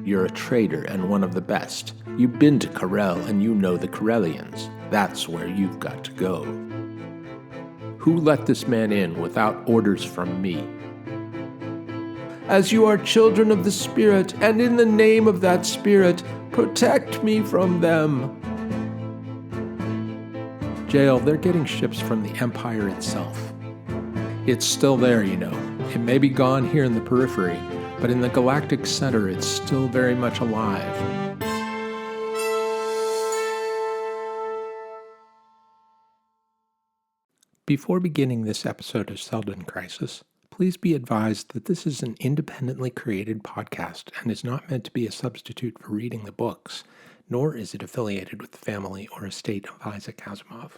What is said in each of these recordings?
You're a traitor and one of the best. You've been to Korell and you know the Korellians. That's where you've got to go. Who let this man in without orders from me? As you are children of the Spirit, and in the name of that Spirit, protect me from them. Jail, they're getting ships from the Empire itself. It's still there, you know. It may be gone here in the periphery, but in the galactic center, it's still very much alive. Before beginning this episode of Seldon Crisis, please be advised that this is an independently created podcast and is not meant to be a substitute for reading the books, nor is it affiliated with the family or estate of Isaac Asimov.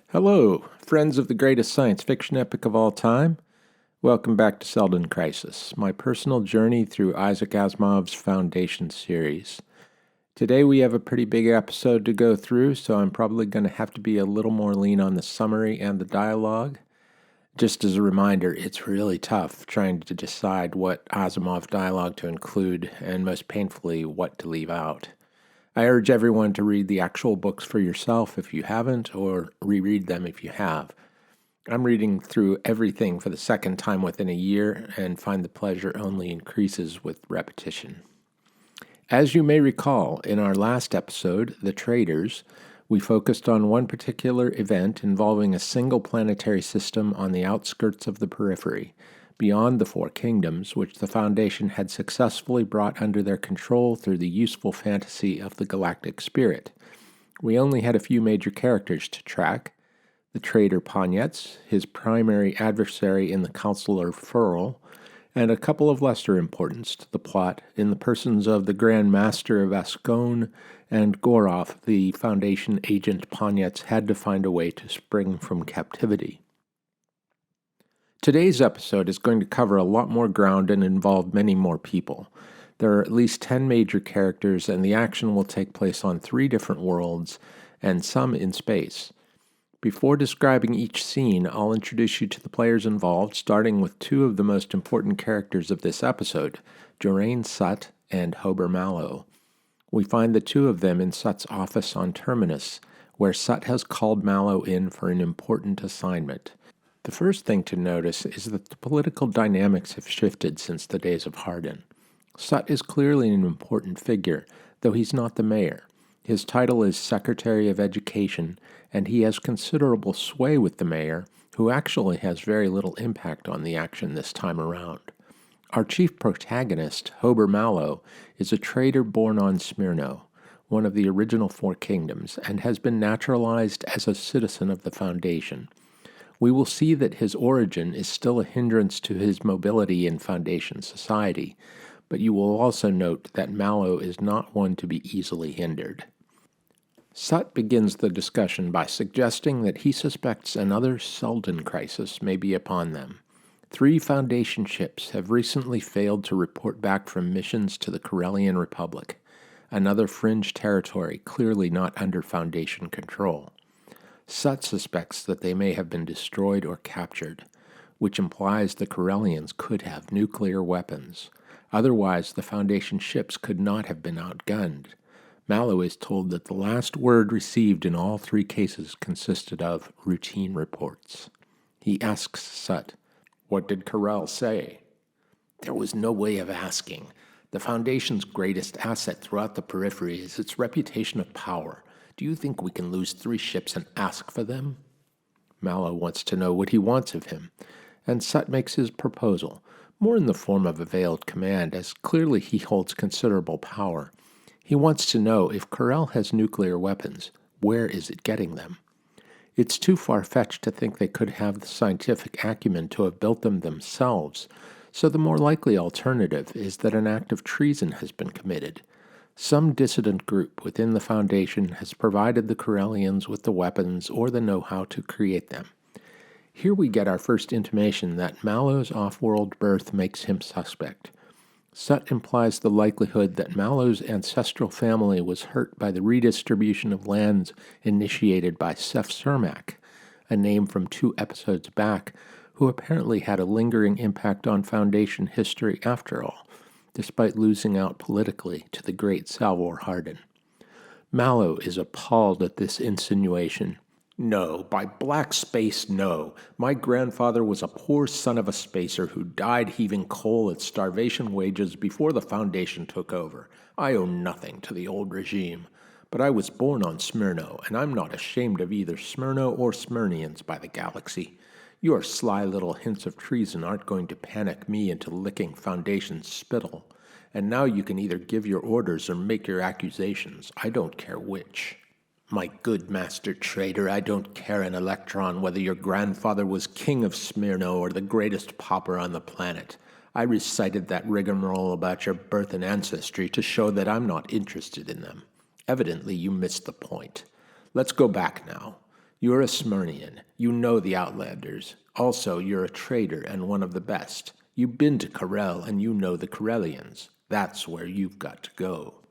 Hello, friends of the greatest science fiction epic of all time. Welcome back to Seldon Crisis, my personal journey through Isaac Asimov's Foundation series. Today we have a pretty big episode to go through, so I'm probably going to have to be a little more lean on the summary and the dialogue. Just as a reminder, it's really tough trying to decide what Asimov dialogue to include, and most painfully, what to leave out. I urge everyone to read the actual books for yourself if you haven't, or reread them if you have. I'm reading through everything for the second time within a year, and find the pleasure only increases with repetition. As you may recall, in our last episode, The Traders, we focused on one particular event involving a single planetary system on the outskirts of the periphery, beyond the Four Kingdoms, which the Foundation had successfully brought under their control through the useful fantasy of the galactic spirit. We only had a few major characters to track: the trader Ponyetz, his primary adversary in the Counselor Furl, and a couple of lesser importance to the plot in the persons of the Grand Master of Ascone and Goroff, the Foundation agent Ponyetz had to find a way to spring from captivity. Today's episode is going to cover a lot more ground and involve many more people. There are at least 10 major characters, and the action will take place on 3 different worlds, and some in space. Before describing each scene, I'll introduce you to the players involved, starting with 2 of the most important characters of this episode, Jorain Sutt and Hober Mallow. We find the 2 of them in Sutt's office on Terminus, where Sutt has called Mallow in for an important assignment. The first thing to notice is that the political dynamics have shifted since the days of Hardin. Sutt is clearly an important figure, though he's not the mayor. His title is Secretary of Education, and he has considerable sway with the mayor, who actually has very little impact on the action this time around. Our chief protagonist, Hober Mallow, is a trader born on Smyrno, one of the original Four Kingdoms, and has been naturalized as a citizen of the Foundation. We will see that his origin is still a hindrance to his mobility in Foundation society, but you will also note that Mallow is not one to be easily hindered. Sutt begins the discussion by suggesting that he suspects another Seldon crisis may be upon them. 3 Foundation ships have recently failed to report back from missions to the Korellian Republic, another fringe territory clearly not under Foundation control. Sutt suspects that they may have been destroyed or captured, which implies the Korellians could have nuclear weapons. Otherwise, the Foundation ships could not have been outgunned. Mallow is told that the last word received in all 3 cases consisted of routine reports. He asks Sutt, "What did Korell say?" "There was no way of asking. The Foundation's greatest asset throughout the periphery is its reputation of power. Do you think we can lose 3 ships and ask for them?" Mallow wants to know what he wants of him, and Sutt makes his proposal, more in the form of a veiled command, as clearly he holds considerable power. He wants to know if Korell has nuclear weapons, where is it getting them? It's too far-fetched to think they could have the scientific acumen to have built them themselves, so the more likely alternative is that an act of treason has been committed. Some dissident group within the Foundation has provided the Korellians with the weapons or the know-how to create them. Here we get our first intimation that Mallow's off-world birth makes him suspect. Sutt implies the likelihood that Mallow's ancestral family was hurt by the redistribution of lands initiated by Seth Cermak, a name from 2 episodes back, who apparently had a lingering impact on Foundation history after all. despite losing out politically to the great Salvor Hardin. Mallow is appalled at this insinuation. No, by black space, no. My grandfather was a poor son of a spacer who died heaving coal at starvation wages before the Foundation took over. I owe nothing to the old regime. But I was born on Smyrno, and I'm not ashamed of either Smyrno or Smyrnians by the galaxy. Your sly little hints of treason aren't going to panic me into licking Foundation spittle. And now you can either give your orders or make your accusations. I don't care which. My good master traitor, I don't care an electron whether your grandfather was king of Smyrno or the greatest pauper on the planet. I recited that rigmarole about your birth and ancestry to show that I'm not interested in them. Evidently, you missed the point. Let's go back now. You're a Smyrnian. You know the Outlanders. Also, you're a traitor and one of the best. You've been to Korell and you know the Korellians. That's where you've got to go.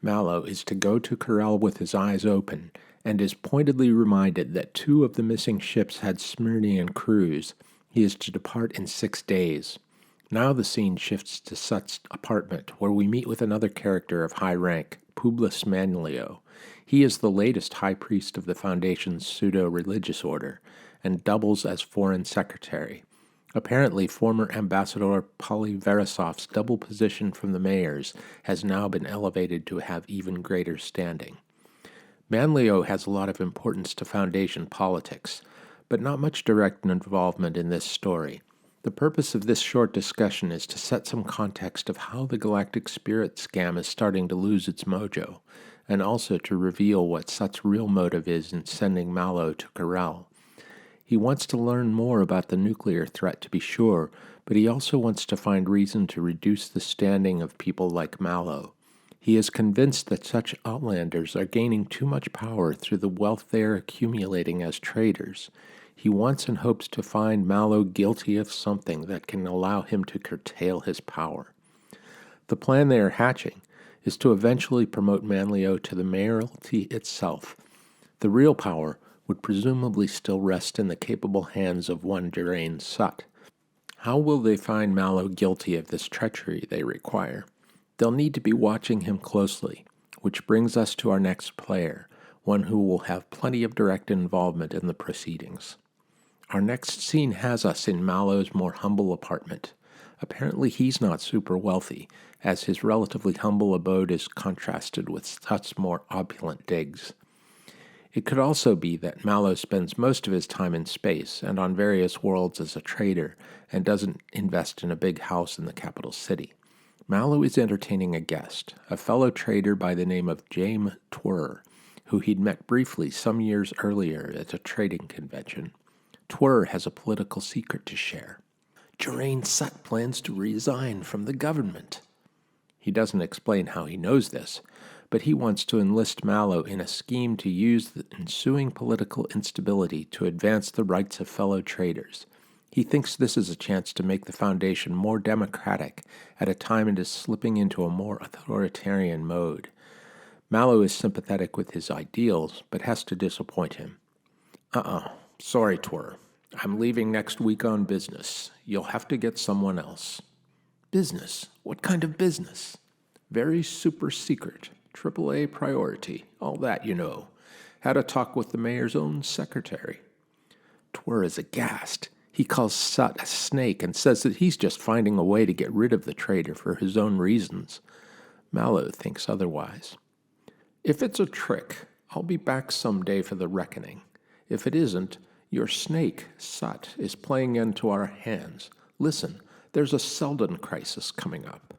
Mallow is to go to Korell with his eyes open, and is pointedly reminded that 2 of the missing ships had Smyrnian crews. He is to depart in 6 days. Now the scene shifts to Sut's apartment, where we meet with another character of high rank, Publius Manlio. He is the latest high priest of the Foundation's pseudo-religious order, and doubles as foreign secretary. Apparently, former Ambassador Polyverisov's double position from the mayors has now been elevated to have even greater standing. Manlio has a lot of importance to Foundation politics, but not much direct involvement in this story. The purpose of this short discussion is to set some context of how the galactic spirit scam is starting to lose its mojo, and also to reveal what Sut's real motive is in sending Mallow to Korell. He wants to learn more about the nuclear threat, to be sure, but he also wants to find reason to reduce the standing of people like Mallow. He is convinced that such outlanders are gaining too much power through the wealth they are accumulating as traders. He wants and hopes to find Mallow guilty of something that can allow him to curtail his power. The plan they are hatching is to eventually promote Manlio to the mayoralty itself. The real power would presumably still rest in the capable hands of one Geraint Sut. How will they find Mallow guilty of this treachery they require? They'll need to be watching him closely, which brings us to our next player, one who will have plenty of direct involvement in the proceedings. Our next scene has us in Mallow's more humble apartment. Apparently he's not super wealthy, as his relatively humble abode is contrasted with Sut's more opulent digs. It could also be that Mallow spends most of his time in space and on various worlds as a trader and doesn't invest in a big house in the capital city. Mallow is entertaining a guest, a fellow trader by the name of James Twirr, who he'd met briefly some years earlier at a trading convention. Twirr has a political secret to share. Geraint Sut plans to resign from the government. He doesn't explain how he knows this, but he wants to enlist Mallow in a scheme to use the ensuing political instability to advance the rights of fellow traders. He thinks this is a chance to make the Foundation more democratic at a time it is slipping into a more authoritarian mode. Mallow is sympathetic with his ideals, but has to disappoint him. Sorry, Twirr. I'm leaving next week on business. You'll have to get someone else. Business? What kind of business? Very super secret. AAA priority. All that, you know. Had a talk with the mayor's own secretary. Twirr is aghast. He calls Sut a snake and says that he's just finding a way to get rid of the trader for his own reasons. Mallow thinks otherwise. If it's a trick, I'll be back someday for the reckoning. If it isn't, your snake, Sut, is playing into our hands. Listen, there's a Seldon crisis coming up.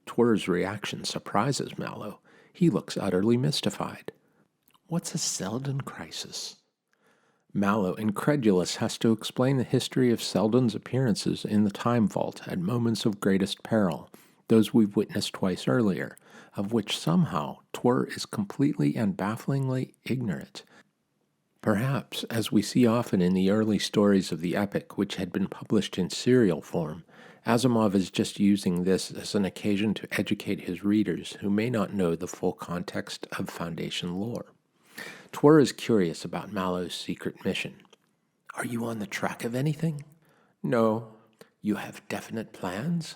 Twirr's reaction surprises Mallow. He looks utterly mystified. What's a Seldon crisis? Mallow, incredulous, has to explain the history of Seldon's appearances in the Time Vault at moments of greatest peril, those we've witnessed twice earlier, of which somehow Twirr is completely and bafflingly ignorant. Perhaps, as we see often in the early stories of the epic which had been published in serial form, Asimov is just using this as an occasion to educate his readers who may not know the full context of Foundation lore. Twirr is curious about Mallow's secret mission. Are you on the track of anything? No. You have definite plans?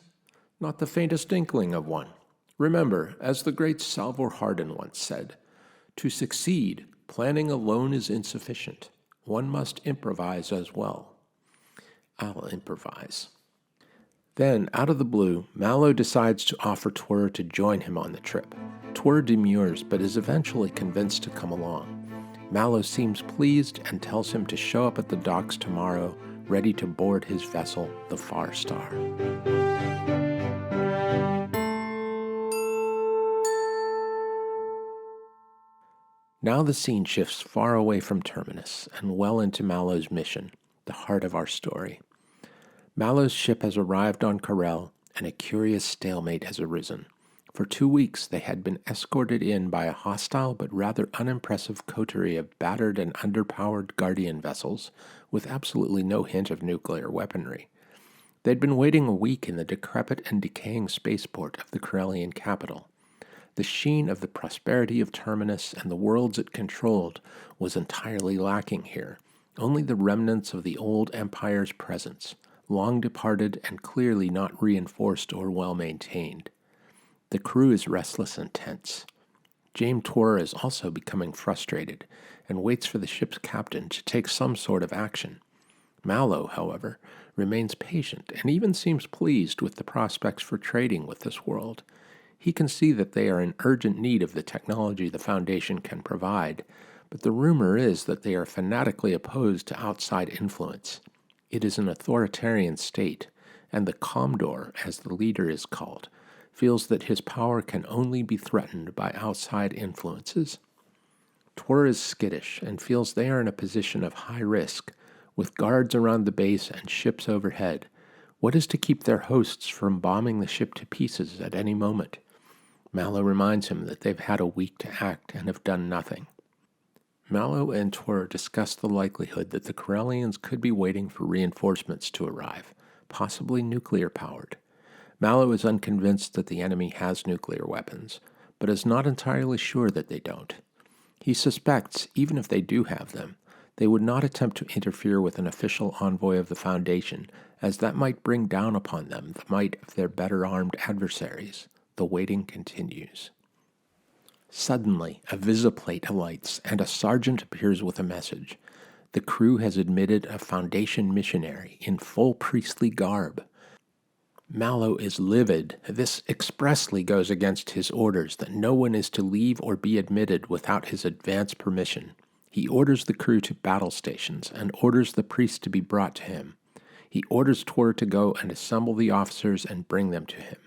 Not the faintest inkling of one. Remember, as the great Salvor Hardin once said, to succeed, planning alone is insufficient. One must improvise as well. I'll improvise. Then, out of the blue, Mallow decides to offer Twr to join him on the trip. Twr demurs, but is eventually convinced to come along. Mallow seems pleased and tells him to show up at the docks tomorrow, ready to board his vessel, the Far Star. Now the scene shifts far away from Terminus and well into Mallow's mission, the heart of our story. Mallow's ship has arrived on Korell, and a curious stalemate has arisen. For 2 weeks they had been escorted in by a hostile but rather unimpressive coterie of battered and underpowered Guardian vessels with absolutely no hint of nuclear weaponry. They'd been waiting a week in the decrepit and decaying spaceport of the Korellian capital. The sheen of the prosperity of Terminus and the worlds it controlled was entirely lacking here, only the remnants of the old empire's presence, long departed and clearly not reinforced or well maintained. The crew is restless and tense. James Twr is also becoming frustrated and waits for the ship's captain to take some sort of action. Mallow, however, remains patient and even seems pleased with the prospects for trading with this world. He can see that they are in urgent need of the technology the Foundation can provide, but the rumor is that they are fanatically opposed to outside influence. It is an authoritarian state, and the Commodore, as the leader is called, feels that his power can only be threatened by outside influences. Twr is skittish and feels they are in a position of high risk, with guards around the base and ships overhead. What is to keep their hosts from bombing the ship to pieces at any moment? Mallow reminds him that they've had a week to act and have done nothing. Mallow and Twr discuss the likelihood that the Korellians could be waiting for reinforcements to arrive, possibly nuclear-powered. Mallow is unconvinced that the enemy has nuclear weapons, but is not entirely sure that they don't. He suspects, even if they do have them, they would not attempt to interfere with an official envoy of the Foundation, as that might bring down upon them the might of their better-armed adversaries. The waiting continues. Suddenly, a visiplate alights, and a sergeant appears with a message. The crew has admitted a Foundation missionary in full priestly garb. Mallow is livid. This expressly goes against his orders that no one is to leave or be admitted without his advance permission. He orders the crew to battle stations and orders the priest to be brought to him. He orders Twr to go and assemble the officers and bring them to him.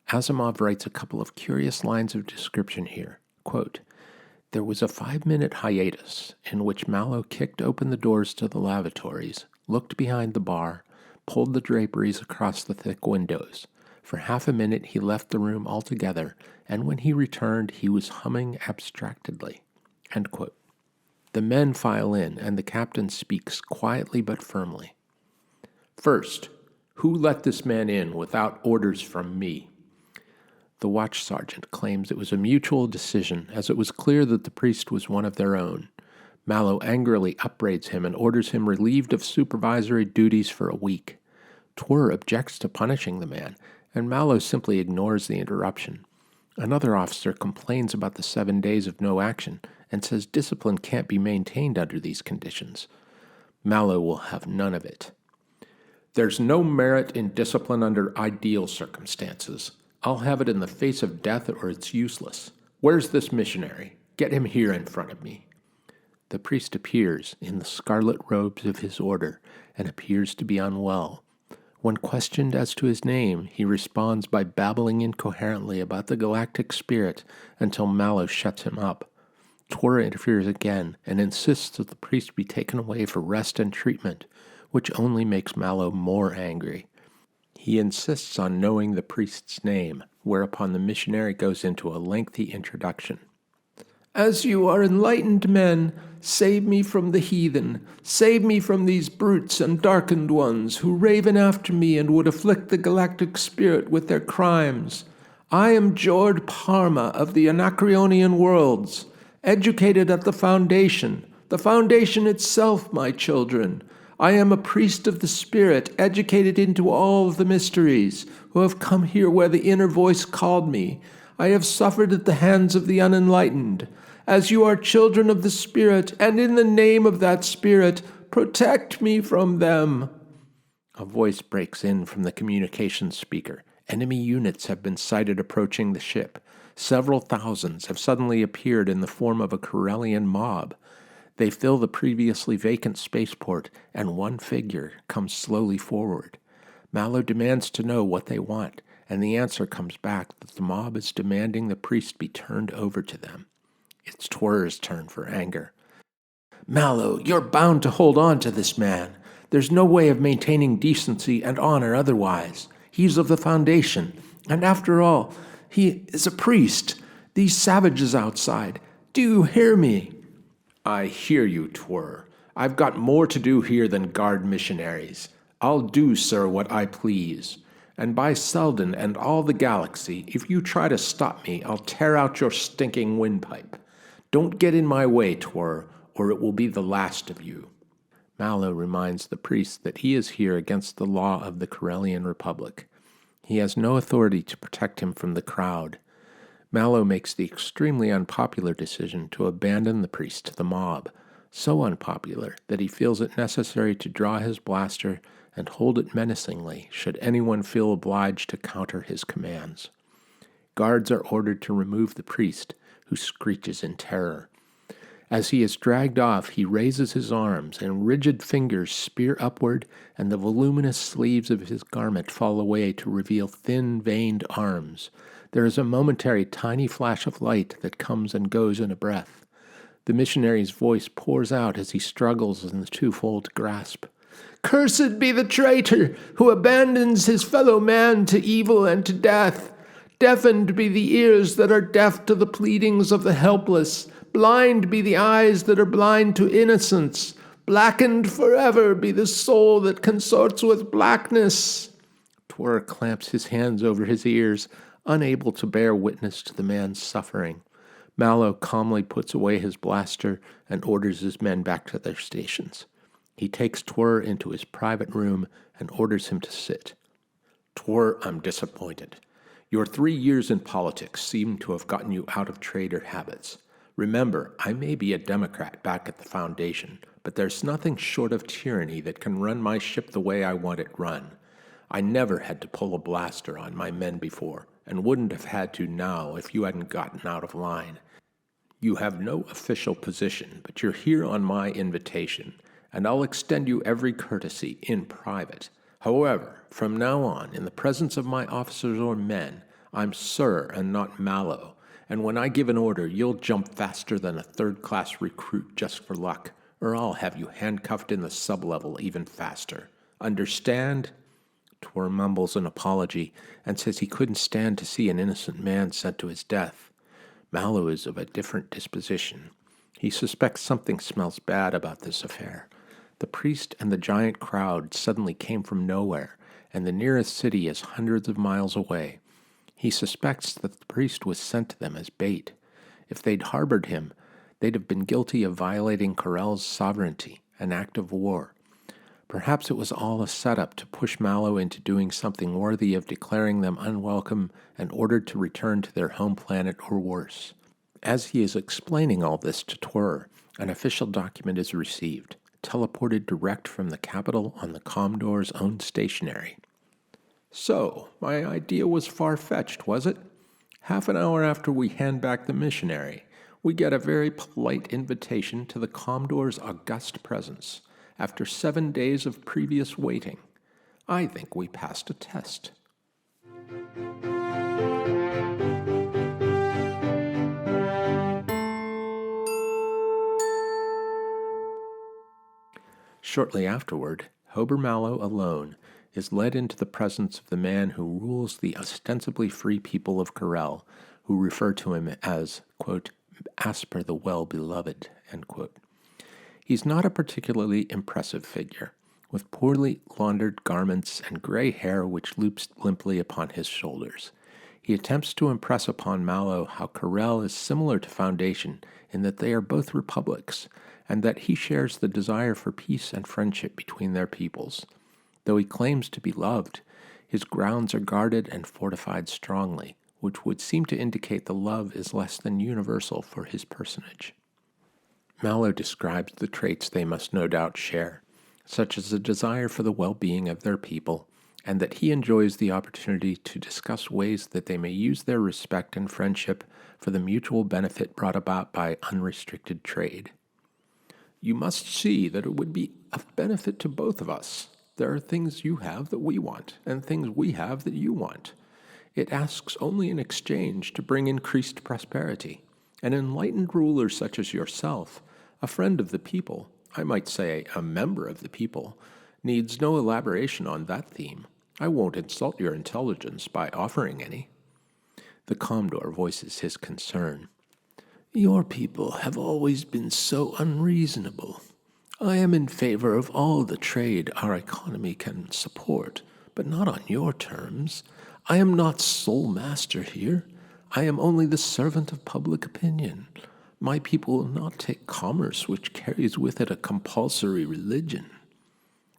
Asimov writes a couple of curious lines of description here. Quote, "There was a 5-minute hiatus in which Mallow kicked open the doors to the lavatories, looked behind the bar, pulled the draperies across the thick windows. For half a minute he left the room altogether, and when he returned he was humming abstractedly." End quote. The men file in, and the captain speaks quietly but firmly. "First, who let this man in without orders from me?" The watch sergeant claims it was a mutual decision, as it was clear that the priest was one of their own. Mallow angrily upbraids him and orders him relieved of supervisory duties for a week. Twr objects to punishing the man, and Mallow simply ignores the interruption. Another officer complains about the 7 days of no action and says discipline can't be maintained under these conditions. Mallow will have none of it. "There's no merit in discipline under ideal circumstances. I'll have it in the face of death or it's useless. Where's this missionary? Get him here in front of me." The priest appears in the scarlet robes of his order and appears to be unwell. When questioned as to his name, he responds by babbling incoherently about the galactic spirit until Mallow shuts him up. Twr interferes again and insists that the priest be taken away for rest and treatment, which only makes Mallow more angry. He insists on knowing the priest's name, whereupon the missionary goes into a lengthy introduction. "As you are enlightened men, save me from the heathen. Save me from these brutes and darkened ones who raven after me and would afflict the galactic spirit with their crimes. I am Jord Parma of the Anacreonian worlds, educated at the Foundation itself, my children. I am a priest of the Spirit, educated into all of the mysteries, who have come here where the inner voice called me. I have suffered at the hands of the unenlightened. As you are children of the Spirit, and in the name of that Spirit, protect me from them." A voice breaks in from the communications speaker. Enemy units have been sighted approaching the ship. Several thousands have suddenly appeared in the form of a Korellian mob. They fill the previously vacant spaceport, and one figure comes slowly forward. Mallow demands to know what they want, and the answer comes back that the mob is demanding the priest be turned over to them. It's Twir's turn for anger. "Mallow, you're bound to hold on to this man. There's no way of maintaining decency and honor otherwise. He's of the Foundation, and after all, he is a priest. These savages outside. Do you hear me?" "I hear you, Twir. I've got more to do here than guard missionaries. I'll do, sir, what I please. And by Seldon and all the galaxy, if you try to stop me, I'll tear out your stinking windpipe. Don't get in my way, Twir, or it will be the last of you." Mallow reminds the priest that he is here against the law of the Korellian Republic. He has no authority to protect him from the crowd. Mallow makes the extremely unpopular decision to abandon the priest to the mob, so unpopular that he feels it necessary to draw his blaster and hold it menacingly should anyone feel obliged to counter his commands. Guards are ordered to remove the priest, who screeches in terror. As he is dragged off, he raises his arms, and rigid fingers spear upward, and the voluminous sleeves of his garment fall away to reveal thin, veined arms. There is a momentary tiny flash of light that comes and goes in a breath. The missionary's voice pours out as he struggles in the twofold grasp. "Cursed be the traitor who abandons his fellow man to evil and to death. Deafened be the ears that are deaf to the pleadings of the helpless. Blind be the eyes that are blind to innocence. Blackened forever be the soul that consorts with blackness." Twir clamps his hands over his ears, unable to bear witness to the man's suffering. Mallow calmly puts away his blaster and orders his men back to their stations. He takes Twir into his private room and orders him to sit. "Twir, I'm disappointed. Your 3 years in politics seem to have gotten you out of traitor habits. Remember, I may be a Democrat back at the Foundation, but there's nothing short of tyranny that can run my ship the way I want it run. I never had to pull a blaster on my men before, and wouldn't have had to now if you hadn't gotten out of line. You have no official position, but you're here on my invitation, and I'll extend you every courtesy in private. However, from now on, in the presence of my officers or men, I'm Sir and not Mallow, and when I give an order, you'll jump faster than a third-class recruit just for luck, or I'll have you handcuffed in the sublevel even faster. Understand?" Twir mumbles an apology and says he couldn't stand to see an innocent man sent to his death. Mallow is of a different disposition. He suspects something smells bad about this affair. The priest and the giant crowd suddenly came from nowhere, and the nearest city is hundreds of miles away. He suspects that the priest was sent to them as bait. If they'd harbored him, they'd have been guilty of violating Korell's sovereignty, an act of war. Perhaps it was all a setup to push Mallow into doing something worthy of declaring them unwelcome and ordered to return to their home planet or worse. As he is explaining all this to Twir, an official document is received, teleported direct from the capital on the Commodore's own stationery. "So, my idea was far-fetched, was it? Half an hour after we hand back the missionary, we get a very polite invitation to the Commodore's august presence, after 7 days of previous waiting. I think we passed a test." Shortly afterward, Hober Mallow alone is led into the presence of the man who rules the ostensibly free people of Korell, who refer to him as, quote, "Asper the Well-Beloved," end quote. He's not a particularly impressive figure, with poorly laundered garments and gray hair which loops limply upon his shoulders. He attempts to impress upon Mallow how Korell is similar to Foundation in that they are both republics, and that he shares the desire for peace and friendship between their peoples. Though he claims to be loved, his grounds are guarded and fortified strongly, which would seem to indicate the love is less than universal for his personage. Mallow describes the traits they must no doubt share, such as a desire for the well-being of their people, and that he enjoys the opportunity to discuss ways that they may use their respect and friendship for the mutual benefit brought about by unrestricted trade. You must see that it would be of benefit to both of us. There are things you have that we want, and things we have that you want. It asks only in exchange to bring increased prosperity. An enlightened ruler such as yourself, a friend of the people, I might say a member of the people, needs no elaboration on that theme. I won't insult your intelligence by offering any. The Commodore voices his concern. Your people have always been so unreasonable. I am in favor of all the trade our economy can support, but not on your terms. I am not sole master here. I am only the servant of public opinion. My people will not take commerce which carries with it a compulsory religion.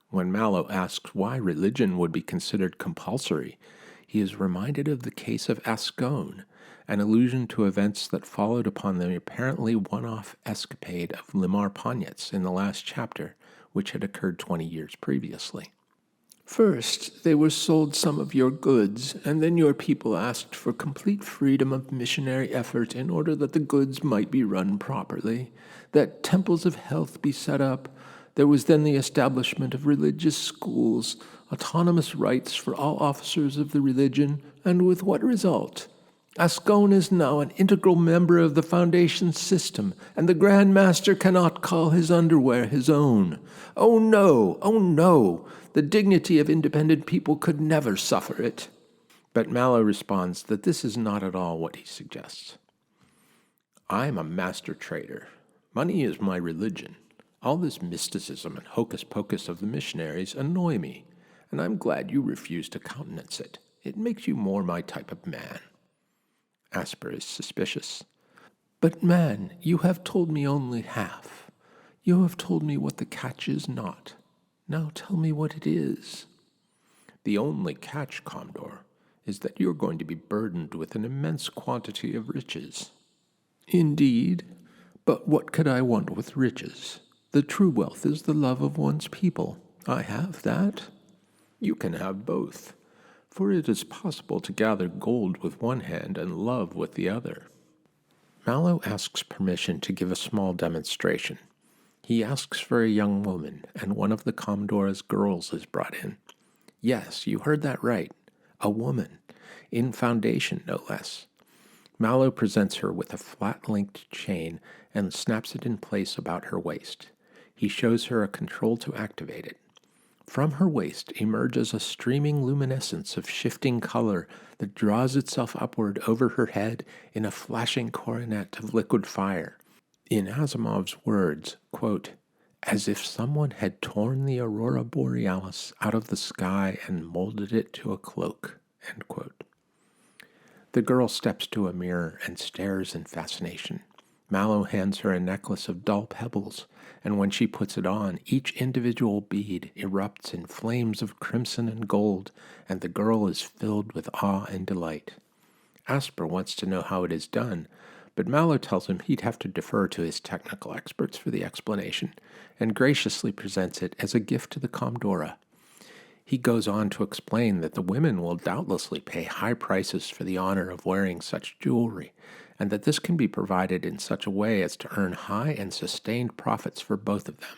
When Mallow asks why religion would be considered compulsory, he is reminded of the case of Ascone, an allusion to events that followed upon the apparently one-off escapade of Limar Ponyets in the last chapter, which had occurred 20 years previously. First, they were sold some of your goods, and then your people asked for complete freedom of missionary effort in order that the goods might be run properly, that temples of health be set up. There was then the establishment of religious schools, autonomous rights for all officers of the religion, and with what result? Ascone is now an integral member of the Foundation system, and the Grand Master cannot call his underwear his own. Oh no, oh no, the dignity of independent people could never suffer it. But Mallow responds that this is not at all what he suggests. I am a master trader. Money is my religion. All this mysticism and hocus-pocus of the missionaries annoy me, and I'm glad you refuse to countenance it. It makes you more my type of man. Asper is suspicious. But man, you have told me only half. You have told me what the catch is not. Now tell me what it is. The only catch, Commodore, is that you're going to be burdened with an immense quantity of riches. Indeed, but what could I want with riches? The true wealth is the love of one's people. I have that. You can have both, for it is possible to gather gold with one hand and love with the other. Mallow asks permission to give a small demonstration. He asks for a young woman, and one of the Commodore's girls is brought in. Yes, you heard that right. A woman. In Foundation, no less. Mallow presents her with a flat-linked chain and snaps it in place about her waist. He shows her a control to activate it. From her waist emerges a streaming luminescence of shifting color that draws itself upward over her head in a flashing coronet of liquid fire. In Asimov's words, quote, as if someone had torn the aurora borealis out of the sky and molded it to a cloak, end quote. The girl steps to a mirror and stares in fascination. Mallow hands her a necklace of dull pebbles, and when she puts it on, each individual bead erupts in flames of crimson and gold, and the girl is filled with awe and delight. Asper wants to know how it is done, but Mallow tells him he'd have to defer to his technical experts for the explanation, and graciously presents it as a gift to the Commodore. He goes on to explain that the women will doubtlessly pay high prices for the honor of wearing such jewelry, and that this can be provided in such a way as to earn high and sustained profits for both of them.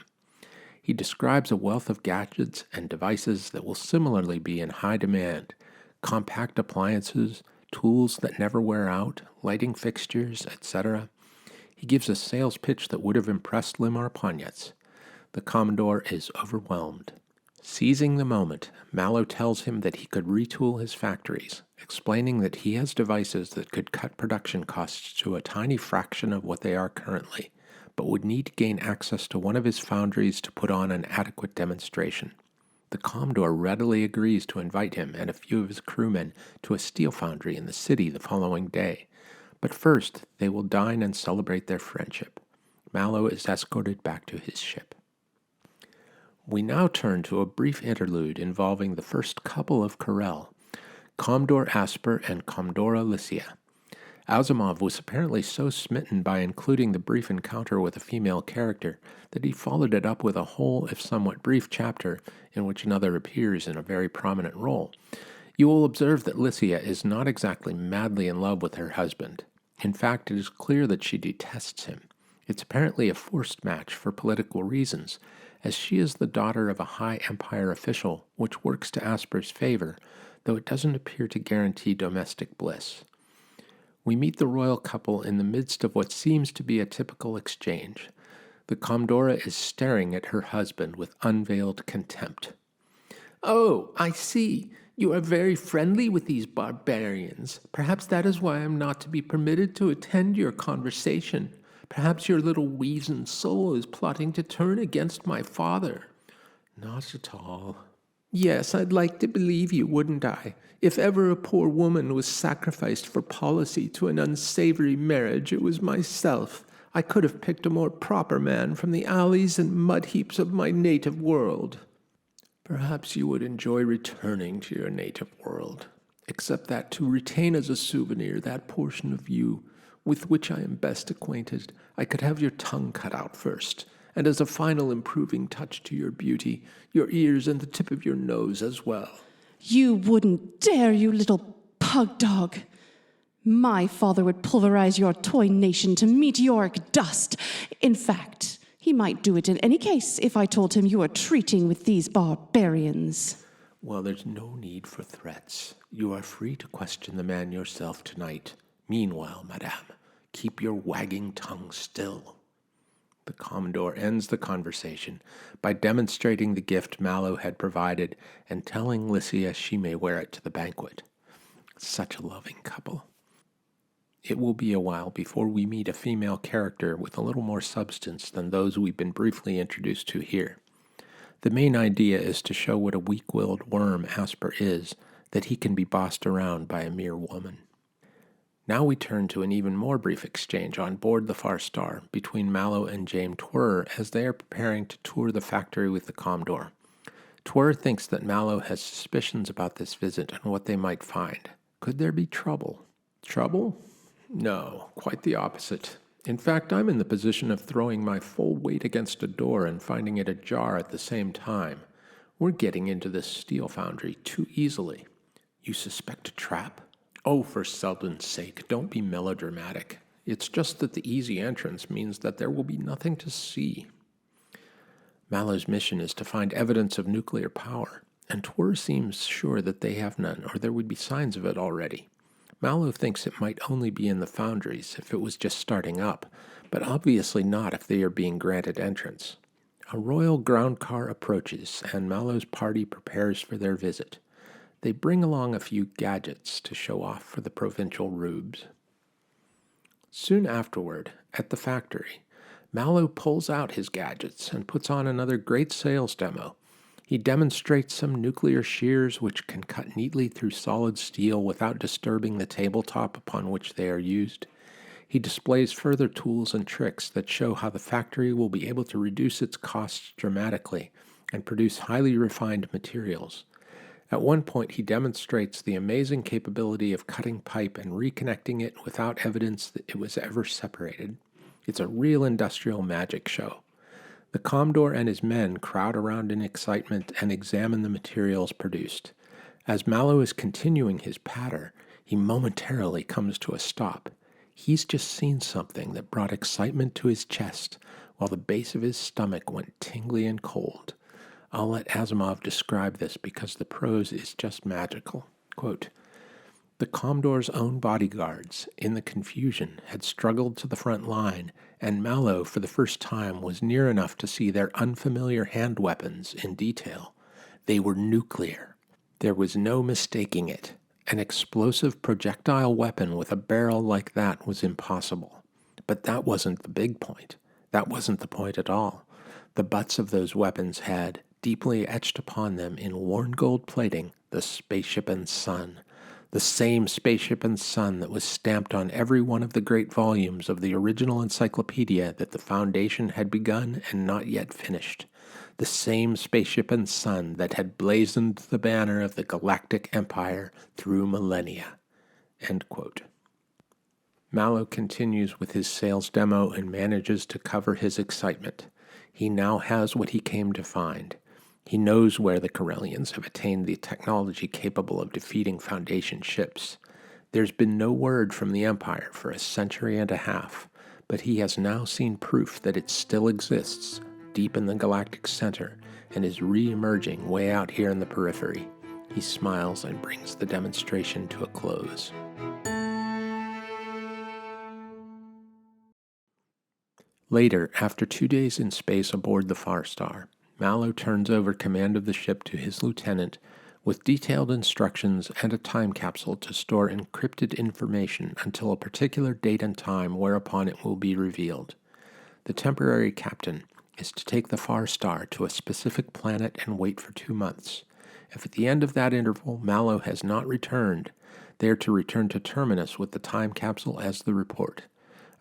He describes a wealth of gadgets and devices that will similarly be in high demand, compact appliances, tools that never wear out, lighting fixtures, etc. He gives a sales pitch that would have impressed Limar Ponyets. The Commodore is overwhelmed. Seizing the moment, Mallow tells him that he could retool his factories, explaining that he has devices that could cut production costs to a tiny fraction of what they are currently, but would need to gain access to one of his foundries to put on an adequate demonstration. The Commodore readily agrees to invite him and a few of his crewmen to a steel foundry in the city the following day. But first, they will dine and celebrate their friendship. Mallow is escorted back to his ship. We now turn to a brief interlude involving the first couple of Korell, Commodore Asper and Commodora Lycia. Asimov was apparently so smitten by including the brief encounter with a female character that he followed it up with a whole, if somewhat brief, chapter in which another appears in a very prominent role. You will observe that Lycia is not exactly madly in love with her husband. In fact, it is clear that she detests him. It's apparently a forced match for political reasons, as she is the daughter of a high Empire official, which works to Asper's favor, though it doesn't appear to guarantee domestic bliss. We meet the royal couple in the midst of what seems to be a typical exchange. The Commodora is staring at her husband with unveiled contempt. "Oh, I see. You are very friendly with these barbarians. Perhaps that is why I am not to be permitted to attend your conversation. Perhaps your little weazened soul is plotting to turn against my father." "Not at all." "Yes, I'd like to believe you, wouldn't I? If ever a poor woman was sacrificed for policy to an unsavory marriage, it was myself. I could have picked a more proper man from the alleys and mud heaps of my native world." "Perhaps you would enjoy returning to your native world, except that to retain as a souvenir that portion of you with which I am best acquainted, I could have your tongue cut out first, and as a final improving touch to your beauty, your ears and the tip of your nose as well." "You wouldn't dare, you little pug dog. My father would pulverize your toy nation to meteoric dust. In fact, he might do it in any case if I told him you were treating with these barbarians." "Well, there's no need for threats. You are free to question the man yourself tonight. Meanwhile, madame, keep your wagging tongue still." The Commodore ends the conversation by demonstrating the gift Mallow had provided and telling Lycia she may wear it to the banquet. Such a loving couple. It will be a while before we meet a female character with a little more substance than those we've been briefly introduced to here. The main idea is to show what a weak-willed worm Asper is, that he can be bossed around by a mere woman. Now we turn to an even more brief exchange on board the Far Star between Mallow and James Twirr as they are preparing to tour the factory with the Commodore. Twirr thinks that Mallow has suspicions about this visit and what they might find. Could there be trouble? Trouble? No, quite the opposite. In fact, I'm in the position of throwing my full weight against a door and finding it ajar at the same time. We're getting into this steel foundry too easily. You suspect a trap? Oh, for Seldon's sake, don't be melodramatic. It's just that the easy entrance means that there will be nothing to see. Mallow's mission is to find evidence of nuclear power, and Twirr seems sure that they have none, or there would be signs of it already. Mallow thinks it might only be in the foundries if it was just starting up, but obviously not if they are being granted entrance. A royal ground car approaches, and Mallow's party prepares for their visit. They bring along a few gadgets to show off for the provincial rubes. Soon afterward, at the factory, Mallow pulls out his gadgets and puts on another great sales demo. He demonstrates some nuclear shears which can cut neatly through solid steel without disturbing the tabletop upon which they are used. He displays further tools and tricks that show how the factory will be able to reduce its costs dramatically and produce highly refined materials. At one point, he demonstrates the amazing capability of cutting pipe and reconnecting it without evidence that it was ever separated. It's a real industrial magic show. The Commodore and his men crowd around in excitement and examine the materials produced. As Mallow is continuing his patter, he momentarily comes to a stop. He's just seen something that brought excitement to his chest, while the base of his stomach went tingly and cold. I'll let Asimov describe this because the prose is just magical. Quote, "The Commodore's own bodyguards, in the confusion, had struggled to the front line, and Mallow, for the first time, was near enough to see their unfamiliar hand weapons in detail. They were nuclear. There was no mistaking it. An explosive projectile weapon with a barrel like that was impossible. But that wasn't the big point. That wasn't the point at all. The butts of those weapons had deeply etched upon them in worn gold plating the spaceship and sun. The same spaceship and sun that was stamped on every one of the great volumes of the original encyclopedia that the Foundation had begun and not yet finished. The same spaceship and sun that had blazoned the banner of the Galactic Empire through millennia. End quote. Mallow continues with his sales demo and manages to cover his excitement. He now has what he came to find. He knows where the Korellians have attained the technology capable of defeating Foundation ships. There's been no word from the Empire for a century and a half, but he has now seen proof that it still exists deep in the galactic center and is re-emerging way out here in the periphery. He smiles and brings the demonstration to a close. Later, after 2 days in space aboard the Far Star, Mallow turns over command of the ship to his lieutenant with detailed instructions and a time capsule to store encrypted information until a particular date and time whereupon it will be revealed. The temporary captain is to take the Far Star to a specific planet and wait for 2 months. If at the end of that interval Mallow has not returned, they are to return to Terminus with the time capsule as the report.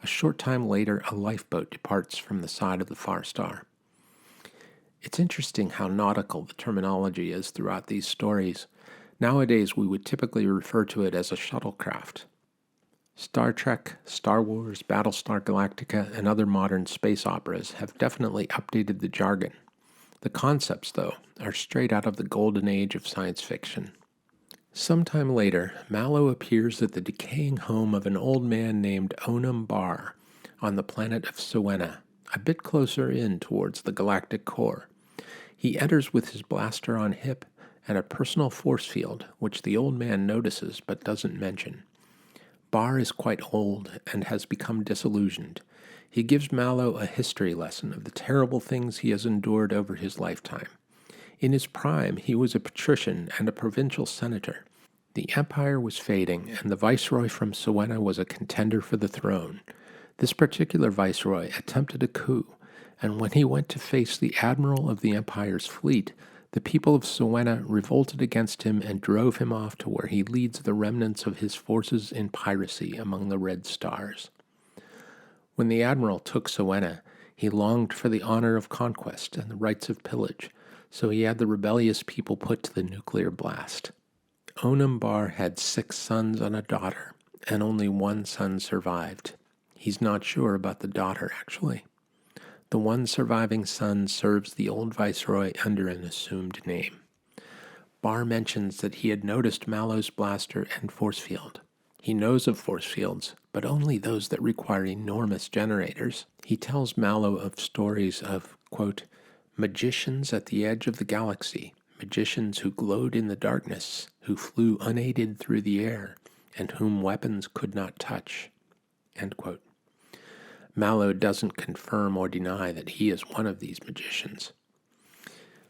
A short time later, a lifeboat departs from the side of the Far Star. It's interesting how nautical the terminology is throughout these stories. Nowadays, we would typically refer to it as a shuttlecraft. Star Trek, Star Wars, Battlestar Galactica, and other modern space operas have definitely updated the jargon. The concepts, though, are straight out of the golden age of science fiction. Sometime later, Mallow appears at the decaying home of an old man named Onum Bar on the planet of Siwenna, a bit closer in towards the galactic core. He enters with his blaster on hip and a personal force field, which the old man notices but doesn't mention. Bar is quite old and has become disillusioned. He gives Mallow a history lesson of the terrible things he has endured over his lifetime. In his prime, he was a patrician and a provincial senator. The empire was fading, and the viceroy from Siwenna was a contender for the throne. This particular viceroy attempted a coup, and when he went to face the admiral of the empire's fleet, the people of Siwenna revolted against him and drove him off to where he leads the remnants of his forces in piracy among the Red Stars. When the admiral took Siwenna, he longed for the honor of conquest and the rights of pillage, so he had the rebellious people put to the nuclear blast. Onum Bar had 6 sons and a daughter, and only 1 son survived. He's not sure about the daughter, actually. The one surviving son serves the old viceroy under an assumed name. Bar mentions that he had noticed Mallow's blaster and force field. He knows of force fields, but only those that require enormous generators. He tells Mallow of stories of, quote, magicians at the edge of the galaxy, magicians who glowed in the darkness, who flew unaided through the air, and whom weapons could not touch, end quote. Mallow doesn't confirm or deny that he is one of these magicians.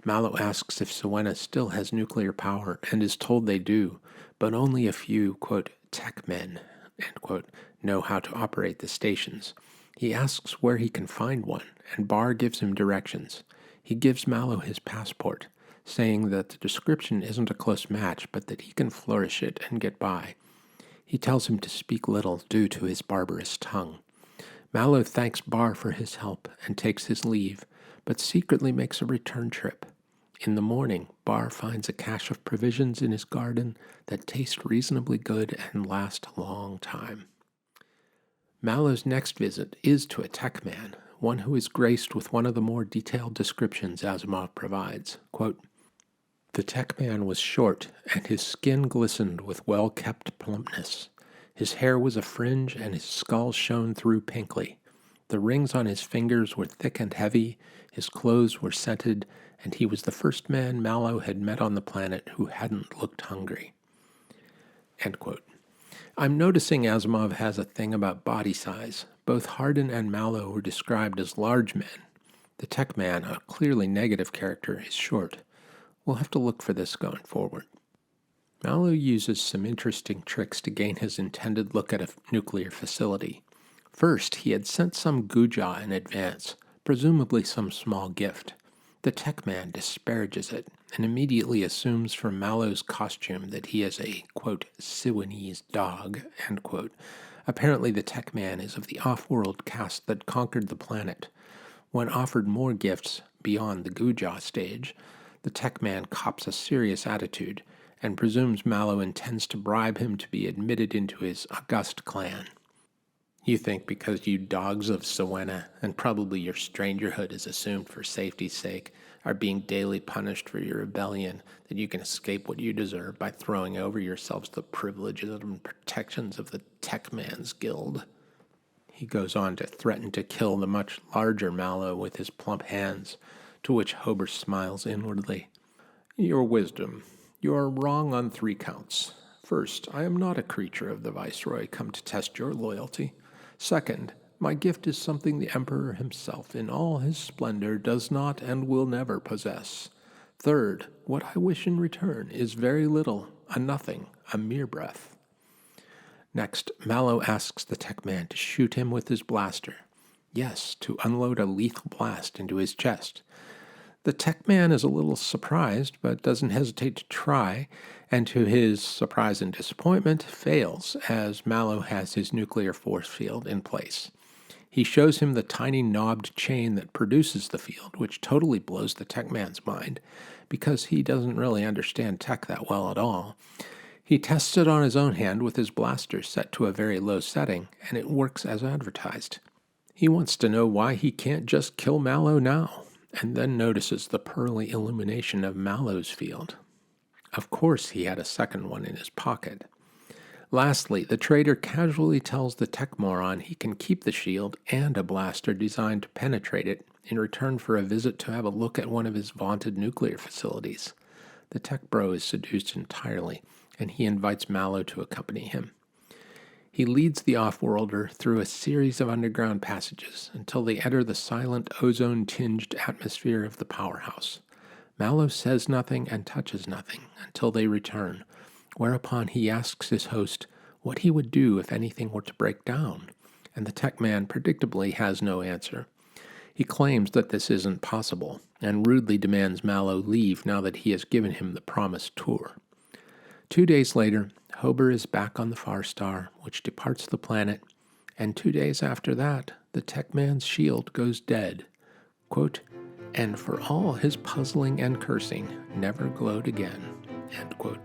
Mallow asks if Siwenna still has nuclear power and is told they do, but only a few, quote, tech men, end quote, know how to operate the stations. He asks where he can find one, and Bar gives him directions. He gives Mallow his passport, saying that the description isn't a close match, but that he can flourish it and get by. He tells him to speak little due to his barbarous tongue. Mallow thanks Bar for his help and takes his leave, but secretly makes a return trip. In the morning, Bar finds a cache of provisions in his garden that taste reasonably good and last a long time. Mallow's next visit is to a tech man, one who is graced with one of the more detailed descriptions Asimov provides. Quote, the tech man was short, and his skin glistened with well-kept plumpness. His hair was a fringe, and his skull shone through pinkly. The rings on his fingers were thick and heavy, his clothes were scented, and he was the first man Mallow had met on the planet who hadn't looked hungry. End quote. I'm noticing Asimov has a thing about body size. Both Hardin and Mallow were described as large men. The tech man, a clearly negative character, is short. We'll have to look for this going forward. Mallow uses some interesting tricks to gain his intended look at a nuclear facility. First, he had sent some Guja in advance, presumably some small gift. The tech man disparages it and immediately assumes from Mallow's costume that he is a, quote, Siwanese dog, end quote. Apparently the tech man is of the off-world caste that conquered the planet. When offered more gifts beyond the Guja stage, the tech man cops a serious attitude and presumes Mallow intends to bribe him to be admitted into his august clan. You think because you dogs of Siwenna, and probably your strangerhood is assumed for safety's sake, are being daily punished for your rebellion, that you can escape what you deserve by throwing over yourselves the privileges and protections of the Tech Man's Guild. He goes on to threaten to kill the much larger Mallow with his plump hands, to which Hober smiles inwardly. Your wisdom. You are wrong on 3 counts. First, I am not a creature of the Viceroy come to test your loyalty. Second, my gift is something the Emperor himself, in all his splendor, does not and will never possess. Third, what I wish in return is very little, a nothing, a mere breath. Next, Mallow asks the tech man to shoot him with his blaster. Yes, to unload a lethal blast into his chest. The tech man is a little surprised, but doesn't hesitate to try, and to his surprise and disappointment, fails, as Mallow has his nuclear force field in place. He shows him the tiny knobbed chain that produces the field, which totally blows the tech man's mind, because he doesn't really understand tech that well at all. He tests it on his own hand with his blaster set to a very low setting, and it works as advertised. He wants to know why he can't just kill Mallow now, and then notices the pearly illumination of Mallow's field. Of course he had a second one in his pocket. Lastly, the traitor casually tells the tech moron he can keep the shield and a blaster designed to penetrate it in return for a visit to have a look at one of his vaunted nuclear facilities. The tech bro is seduced entirely, and he invites Mallow to accompany him. He leads the off-worlder through a series of underground passages until they enter the silent, ozone-tinged atmosphere of the powerhouse. Mallow says nothing and touches nothing until they return, whereupon he asks his host what he would do if anything were to break down, and the tech man predictably has no answer. He claims that this isn't possible, and rudely demands Mallow leave now that he has given him the promised tour. 2 days later, Hober is back on the Far Star, which departs the planet, and 2 days after that, the tech man's shield goes dead. Quote, and for all his puzzling and cursing, never glowed again. End quote.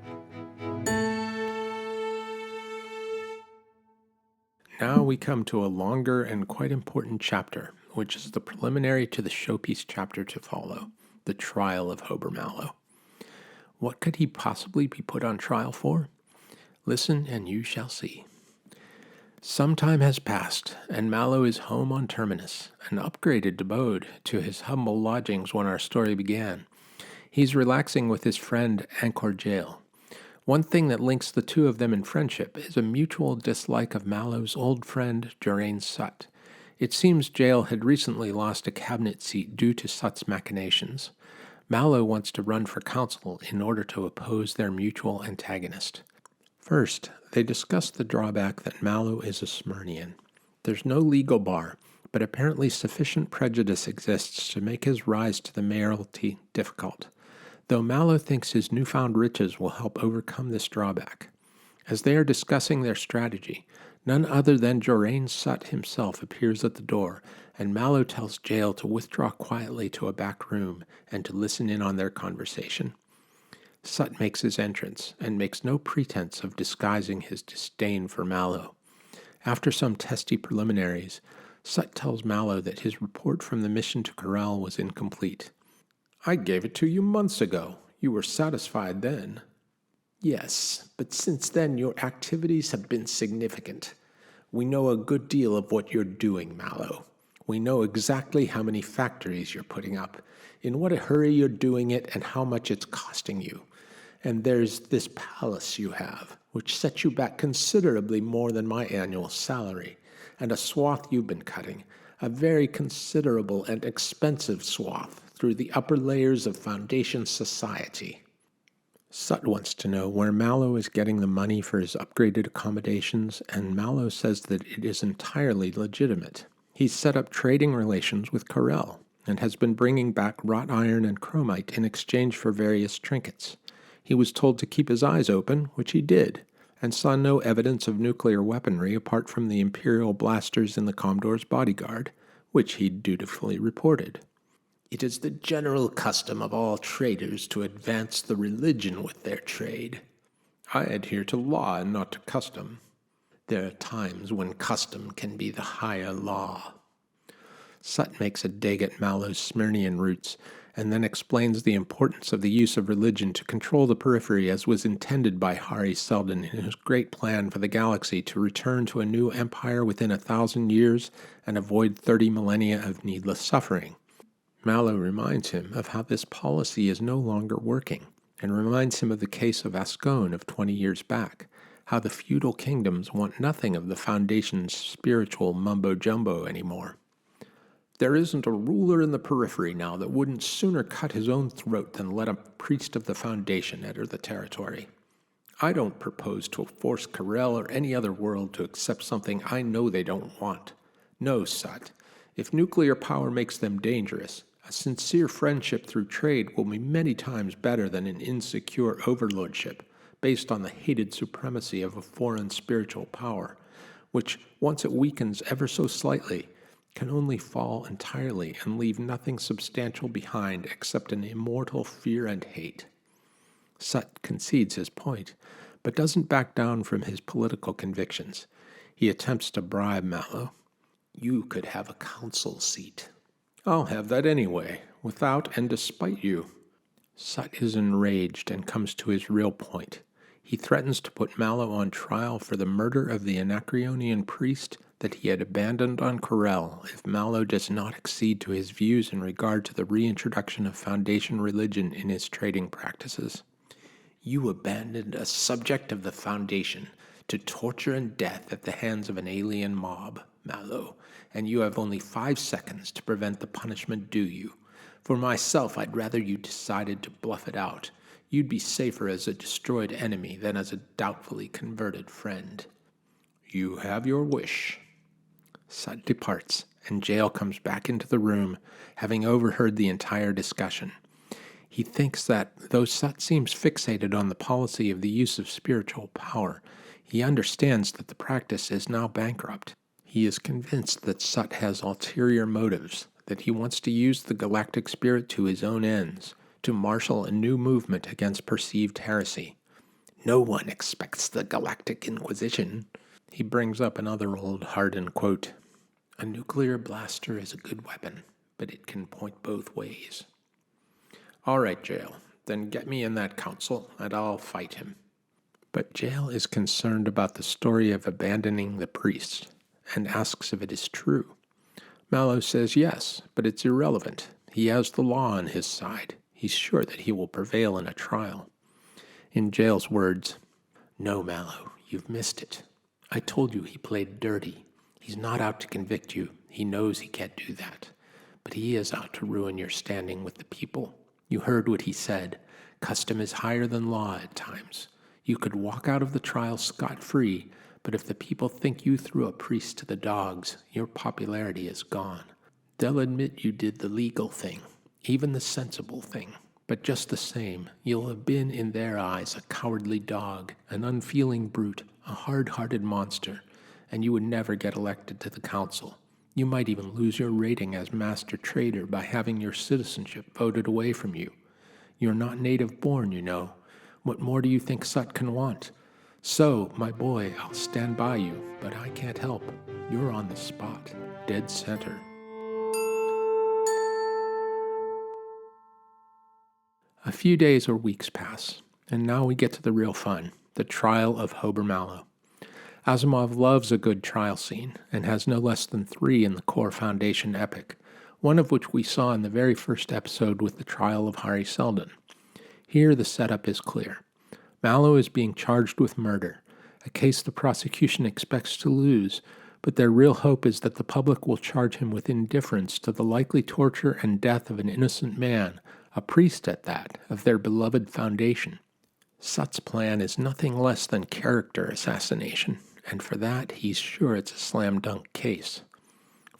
Now we come to a longer and quite important chapter, which is the preliminary to the showpiece chapter to follow, the trial of Hober Mallow. What could he possibly be put on trial for? Listen and you shall see. Some time has passed, and Mallow is home on Terminus, an upgraded abode to his humble lodgings when our story began. He's relaxing with his friend Angkor Jail. One thing that links the two of them in friendship is a mutual dislike of Mallow's old friend Jorain Sutt. It seems Jail had recently lost a cabinet seat due to Sutt's machinations. Mallow wants to run for council in order to oppose their mutual antagonist. First, they discuss the drawback that Mallow is a Smyrnian. There's no legal bar, but apparently sufficient prejudice exists to make his rise to the mayoralty difficult, though Mallow thinks his newfound riches will help overcome this drawback. As they are discussing their strategy, none other than Jorain Sutt himself appears at the door, and Mallow tells Jail to withdraw quietly to a back room and to listen in on their conversation. Sutt makes his entrance, and makes no pretense of disguising his disdain for Mallow. After some testy preliminaries, Sutt tells Mallow that his report from the mission to Corel was incomplete. I gave it to you months ago. You were satisfied then. Yes, but since then your activities have been significant. We know a good deal of what you're doing, Mallow. We know exactly how many factories you're putting up, in what a hurry you're doing it, and how much it's costing you. And there's this palace you have, which sets you back considerably more than my annual salary, and a swath you've been cutting, a very considerable and expensive swath, through the upper layers of Foundation society. Sutt wants to know where Mallow is getting the money for his upgraded accommodations, and Mallow says that it is entirely legitimate. He's set up trading relations with Corel, and has been bringing back wrought iron and chromite in exchange for various trinkets. He was told to keep his eyes open, which he did, and saw no evidence of nuclear weaponry apart from the Imperial blasters in the Commodore's bodyguard, which he dutifully reported. "It is the general custom of all traders to advance the religion with their trade. I adhere to law and not to custom. There are times when custom can be the higher law." Sut makes a dig at Mallow's Smyrnian roots, and then explains the importance of the use of religion to control the periphery as was intended by Hari Seldon in his great plan for the galaxy to return to a new empire within 1,000 years and avoid 30 millennia of needless suffering. Mallow reminds him of how this policy is no longer working, and reminds him of the case of Ascone of 20 years back, how the feudal kingdoms want nothing of the Foundation's spiritual mumbo-jumbo anymore. "There isn't a ruler in the periphery now that wouldn't sooner cut his own throat than let a priest of the Foundation enter the territory. I don't propose to force Korell or any other world to accept something I know they don't want. No, Sut. If nuclear power makes them dangerous, a sincere friendship through trade will be many times better than an insecure overlordship based on the hated supremacy of a foreign spiritual power, which, once it weakens ever so slightly, can only fall entirely and leave nothing substantial behind except an immortal fear and hate." Sut concedes his point, but doesn't back down from his political convictions. He attempts to bribe Mallow. "You could have a council seat." "I'll have that anyway, without and despite you." Sut is enraged and comes to his real point. He threatens to put Mallow on trial for the murder of the Anacreonian priest that he had abandoned on Korell if Mallow does not accede to his views in regard to the reintroduction of Foundation religion in his trading practices. "You abandoned a subject of the Foundation to torture and death at the hands of an alien mob, Mallow, and you have only 5 seconds to prevent the punishment due you. For myself, I'd rather you decided to bluff it out. You'd be safer as a destroyed enemy than as a doubtfully converted friend." "You have your wish." Sut departs, and Jael comes back into the room, having overheard the entire discussion. He thinks that, though Sut seems fixated on the policy of the use of spiritual power, he understands that the practice is now bankrupt. He is convinced that Sut has ulterior motives, that he wants to use the galactic spirit to his own ends, to marshal a new movement against perceived heresy. "No one expects the Galactic Inquisition." He brings up another old Hardin quote: "A nuclear blaster is a good weapon, but it can point both ways." "All right, Jael, then get me in that council, and I'll fight him." But Jael is concerned about the story of abandoning the priests, and asks if it is true. Mallow says yes, but it's irrelevant. He has the law on his side. He's sure that he will prevail in a trial. In Jael's words, "No, Mallow, you've missed it. I told you he played dirty. He's not out to convict you. He knows he can't do that. But he is out to ruin your standing with the people. You heard what he said. Custom is higher than law at times. You could walk out of the trial scot-free, but if the people think you threw a priest to the dogs, your popularity is gone. They'll admit you did the legal thing, even the sensible thing. But just the same, you'll have been in their eyes a cowardly dog, an unfeeling brute, a hard-hearted monster, and you would never get elected to the council. You might even lose your rating as master trader by having your citizenship voted away from you. You're not native-born, you know. What more do you think Sut can want? So, my boy, I'll stand by you, but I can't help. You're on the spot, dead center." A few days or weeks pass, and now we get to the real fun, the trial of Hober Mallow. Asimov loves a good trial scene, and has no less than 3 in the core Foundation epic, one of which we saw in the very first episode with the trial of Hari Seldon. Here the setup is clear. Mallow is being charged with murder, a case the prosecution expects to lose, but their real hope is that the public will charge him with indifference to the likely torture and death of an innocent man, a priest at that, of their beloved Foundation. Sut's plan is nothing less than character assassination, and for that he's sure it's a slam-dunk case.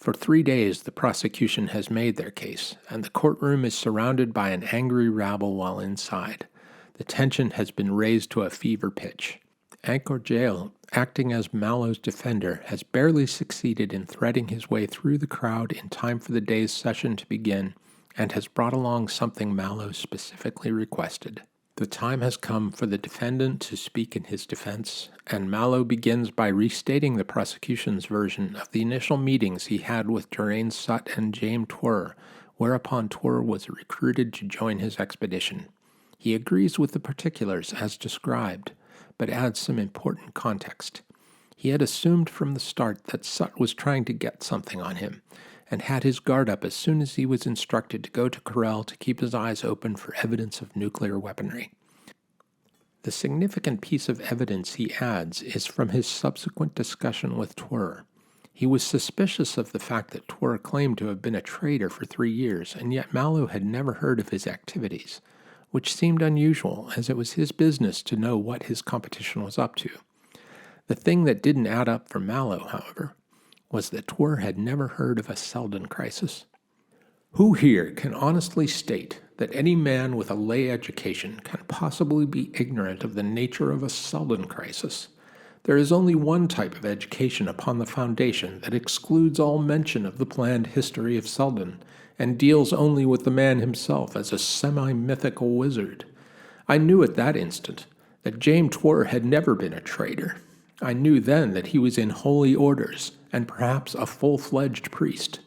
For 3 days, the prosecution has made their case, and the courtroom is surrounded by an angry rabble while inside. The tension has been raised to a fever pitch. Anchor Jail, acting as Mallow's defender, has barely succeeded in threading his way through the crowd in time for the day's session to begin, and has brought along something Mallow specifically requested. The time has come for the defendant to speak in his defense, and Mallow begins by restating the prosecution's version of the initial meetings he had with Geraint Sutt and James Twr, whereupon Twr was recruited to join his expedition. He agrees with the particulars as described, but adds some important context. He had assumed from the start that Sutt was trying to get something on him, and had his guard up as soon as he was instructed to go to Korell to keep his eyes open for evidence of nuclear weaponry. The significant piece of evidence he adds is from his subsequent discussion with Twr. He was suspicious of the fact that Twr claimed to have been a traitor for 3 years, and yet Mallow had never heard of his activities, which seemed unusual, as it was his business to know what his competition was up to. The thing that didn't add up for Mallow, however, was that Twr had never heard of a Seldon crisis. Who here can honestly state that any man with a lay education can possibly be ignorant of the nature of a Seldon crisis? There is only one type of education upon the foundation that excludes all mention of the planned history of Seldon, and deals only with the man himself as a semi-mythical wizard. I knew at that instant that James Twr had never been a traitor. I knew then that he was in holy orders, and perhaps a full-fledged priest,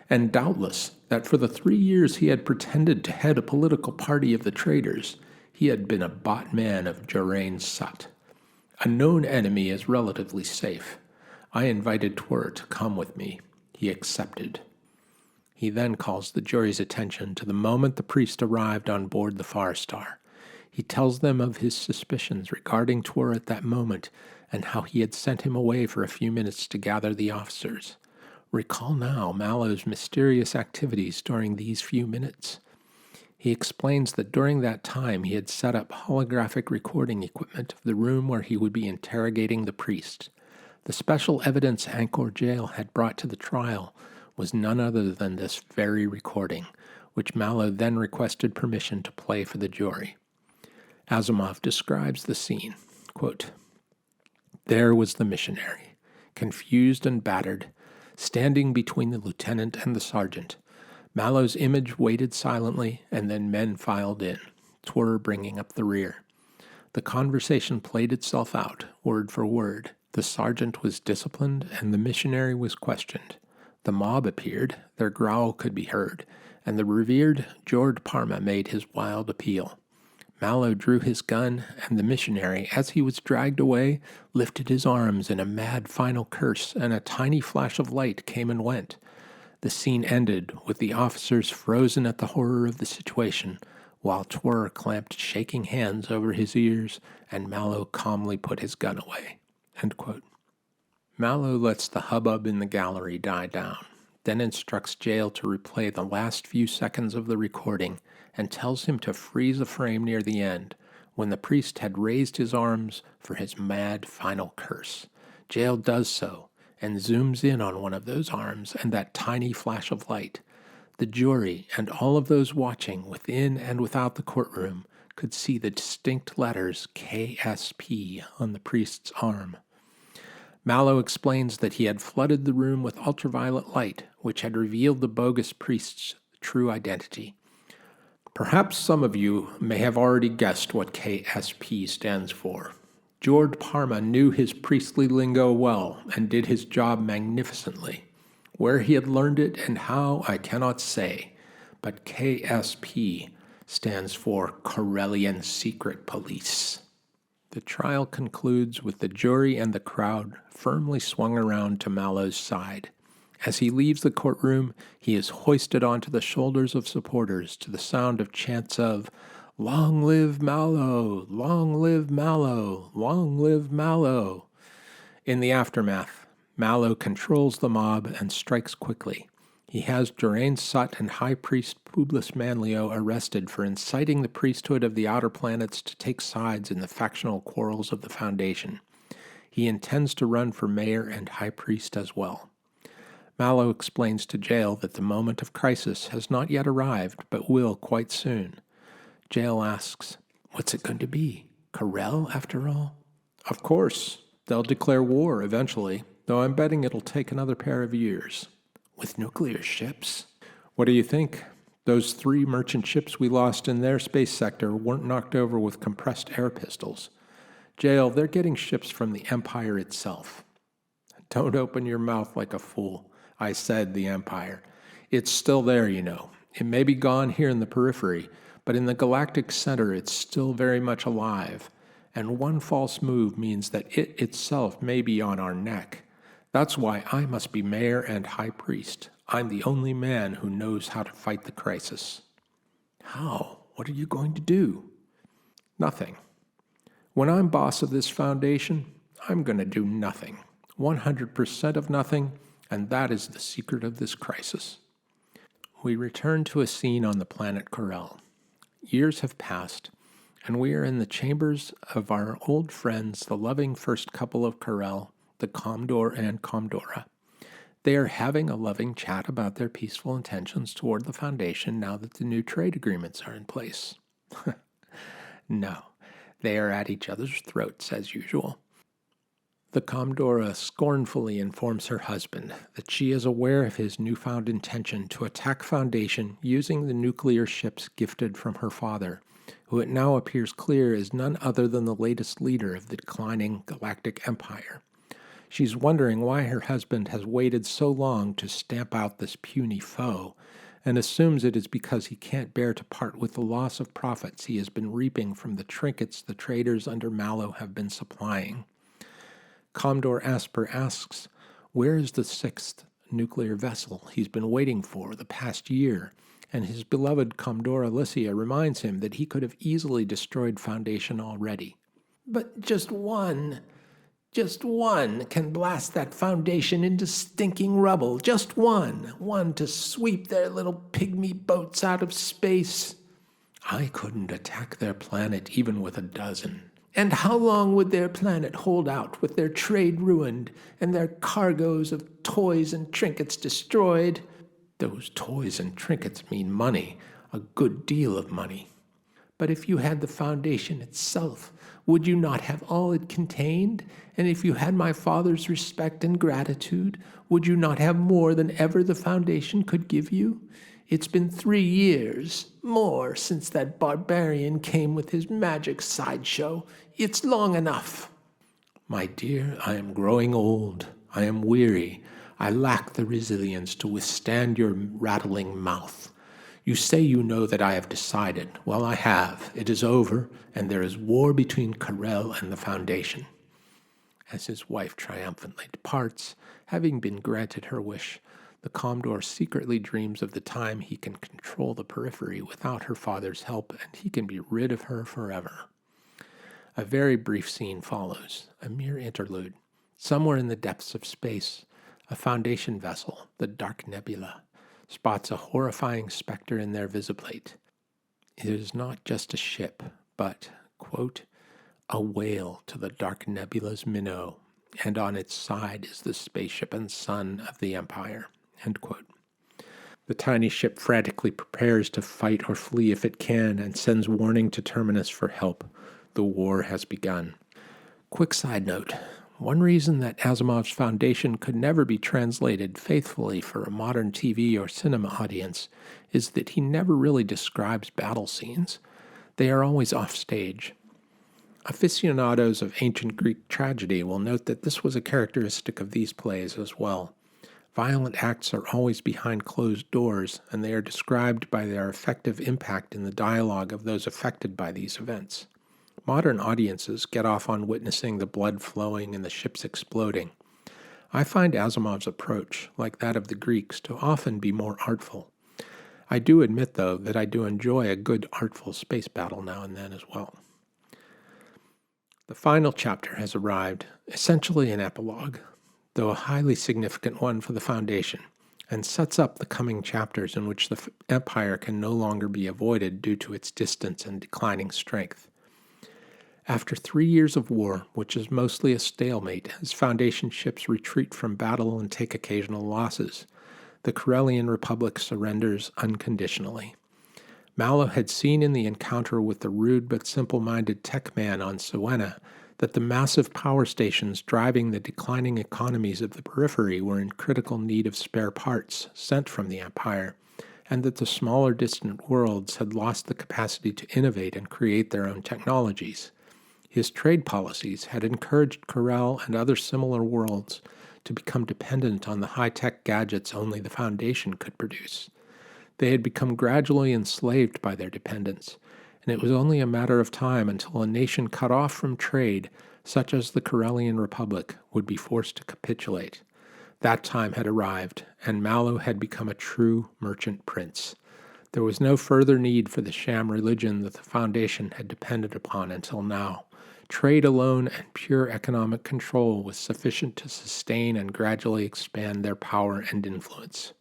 and doubtless that for the 3 years he had pretended to head a political party of the traitors, he had been a bought man of Geraint Sutt. A known enemy is relatively safe. I invited Twr to come with me. He accepted. He then calls the jury's attention to the moment the priest arrived on board the Far Star. He tells them of his suspicions regarding Twr at that moment, and how he had sent him away for a few minutes to gather the officers. Recall now Mallow's mysterious activities during these few minutes. He explains that during that time he had set up holographic recording equipment of the room where he would be interrogating the priest. The special evidence Anchor Jail had brought to the trial was none other than this very recording, which Mallow then requested permission to play for the jury. Asimov describes the scene, quote, "There was the missionary, confused and battered, standing between the lieutenant and the sergeant. Mallow's image waited silently, and then men filed in, Twr bringing up the rear. The conversation played itself out, word for word. The sergeant was disciplined, and the missionary was questioned. The mob appeared, their growl could be heard, and the revered George Parma made his wild appeal. Mallow drew his gun, and the missionary, as he was dragged away, lifted his arms in a mad final curse, and a tiny flash of light came and went. The scene ended with the officers frozen at the horror of the situation, while Twr clamped shaking hands over his ears, and Mallow calmly put his gun away." End quote. Mallow lets the hubbub in the gallery die down, then instructs Jail to replay the last few seconds of the recording, and tells him to freeze a frame near the end, when the priest had raised his arms for his mad final curse. Jail does so, and zooms in on one of those arms and that tiny flash of light. The jury and all of those watching within and without the courtroom could see the distinct letters KSP on the priest's arm. Mallow explains that he had flooded the room with ultraviolet light, which had revealed the bogus priest's true identity. Perhaps some of you may have already guessed what KSP stands for. George Parma knew his priestly lingo well and did his job magnificently. Where he had learned it and how, I cannot say, but KSP stands for Korellian Secret Police. The trial concludes with the jury and the crowd firmly swung around to Mallow's side. As he leaves the courtroom, he is hoisted onto the shoulders of supporters to the sound of chants of, "Long live Mallow! Long live Mallow! Long live Mallow!" In the aftermath, Mallow controls the mob and strikes quickly. He has Geraint Sutt and High Priest Publius Manlio arrested for inciting the priesthood of the Outer Planets to take sides in the factional quarrels of the Foundation. He intends to run for mayor and high priest as well. Mallow explains to Jael that the moment of crisis has not yet arrived, but will quite soon. Jael asks, "What's it going to be? Korell, after all?" "Of course. They'll declare war eventually, though I'm betting it'll take another pair of years." "With nuclear ships?" "What do you think? Those 3 merchant ships we lost in their space sector weren't knocked over with compressed air pistols. Jael, they're getting ships from the Empire itself." "Don't open your mouth like a fool. I said the Empire. It's still there, you know. It may be gone here in the periphery, but in the galactic center it's still very much alive. And one false move means that it itself may be on our neck. That's why I must be mayor and high priest. I'm the only man who knows how to fight the crisis." "How? What are you going to do?" "Nothing. When I'm boss of this foundation, I'm going to do nothing. 100% of nothing, and that is the secret of this crisis." We return to a scene on the planet Korell. Years have passed, and we are in the chambers of our old friends, the loving first couple of Korell, the Commodore and Commodora. They are having a loving chat about their peaceful intentions toward the Foundation now that the new trade agreements are in place. No, they are at each other's throats as usual. The Commodora scornfully informs her husband that she is aware of his newfound intention to attack Foundation using the nuclear ships gifted from her father, who it now appears clear is none other than the latest leader of the declining galactic empire. She's wondering why her husband has waited so long to stamp out this puny foe, and assumes it is because he can't bear to part with the loss of profits he has been reaping from the trinkets the traders under Mallow have been supplying. Commodore Asper asks, where is the 6th nuclear vessel he's been waiting for the past year, and his beloved Commodore Alicia reminds him that he could have easily destroyed Foundation already. "But just one can blast that Foundation into stinking rubble. Just one to sweep their little pygmy boats out of space." "I couldn't attack their planet even with a dozen." "And how long would their planet hold out with their trade ruined and their cargoes of toys and trinkets destroyed?" "Those toys and trinkets mean money, a good deal of money." "But if you had the Foundation itself, would you not have all it contained? And if you had my father's respect and gratitude, would you not have more than ever the Foundation could give you? It's been 3 years, more, since that barbarian came with his magic sideshow. It's long enough." "My dear, I am growing old. I am weary. I lack the resilience to withstand your rattling mouth. You say you know that I have decided. Well, I have. It is over, and there is war between Korell and the Foundation." As his wife triumphantly departs, having been granted her wish, the Commodore secretly dreams of the time he can control the periphery without her father's help, and he can be rid of her forever. A very brief scene follows, a mere interlude. Somewhere in the depths of space, a Foundation vessel, the Dark Nebula, spots a horrifying specter in their visiplate. It is not just a ship, but, quote, "a whale to the Dark Nebula's minnow, and on its side is the spaceship and sun of the Empire." End quote. The tiny ship frantically prepares to fight or flee if it can, and sends warning to Terminus for help. The war has begun. Quick side note. One reason that Asimov's Foundation could never be translated faithfully for a modern TV or cinema audience is that he never really describes battle scenes. They are always offstage. Aficionados of ancient Greek tragedy will note that this was a characteristic of these plays as well. Violent acts are always behind closed doors, and they are described by their effective impact in the dialogue of those affected by these events. Modern audiences get off on witnessing the blood flowing and the ships exploding. I find Asimov's approach, like that of the Greeks, to often be more artful. I do admit, though, that I do enjoy a good artful space battle now and then as well. The final chapter has arrived, essentially an epilogue, though a highly significant one for the Foundation, and sets up the coming chapters in which the Empire can no longer be avoided due to its distance and declining strength. After 3 years of war, which is mostly a stalemate as Foundation ships retreat from battle and take occasional losses, the Korellian Republic surrenders unconditionally. Mallow had seen in the encounter with the rude but simple-minded tech man on Siwenna that the massive power stations driving the declining economies of the periphery were in critical need of spare parts sent from the Empire, and that the smaller distant worlds had lost the capacity to innovate and create their own technologies. His trade policies had encouraged Korell and other similar worlds to become dependent on the high-tech gadgets only the Foundation could produce. They had become gradually enslaved by their dependence, and it was only a matter of time until a nation cut off from trade, such as the Korellian Republic, would be forced to capitulate. That time had arrived, and Mallow had become a true merchant prince. There was no further need for the sham religion that the Foundation had depended upon until now. Trade alone and pure economic control was sufficient to sustain and gradually expand their power and influence.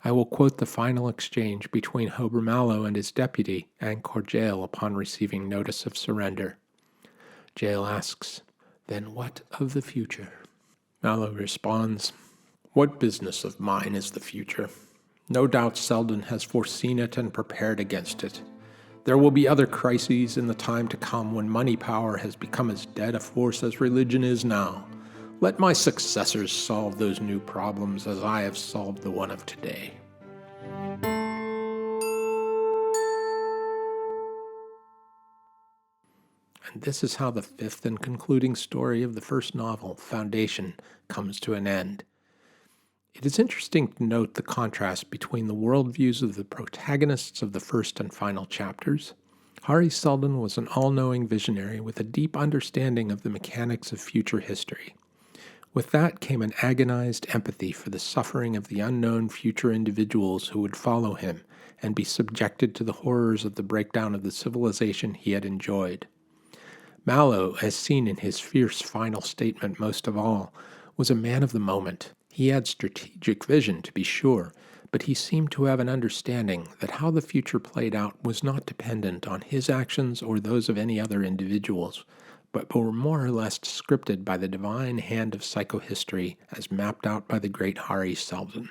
I will quote the final exchange between Hober Mallow and his deputy, Angkor Jail, upon receiving notice of surrender. Jail asks, "Then what of the future?" Mallow responds, "What business of mine is the future? No doubt Seldon has foreseen it and prepared against it. There will be other crises in the time to come when money power has become as dead a force as religion is now. Let my successors solve those new problems as I have solved the one of today." And this is how the fifth and concluding story of the first novel, Foundation, comes to an end. It is interesting to note the contrast between the worldviews of the protagonists of the first and final chapters. Hari Seldon was an all-knowing visionary with a deep understanding of the mechanics of future history. With that came an agonized empathy for the suffering of the unknown future individuals who would follow him and be subjected to the horrors of the breakdown of the civilization he had enjoyed. Mallow, as seen in his fierce final statement most of all, was a man of the moment. He had strategic vision, to be sure, but he seemed to have an understanding that how the future played out was not dependent on his actions or those of any other individuals, but were more or less scripted by the divine hand of psychohistory as mapped out by the great Hari Seldon.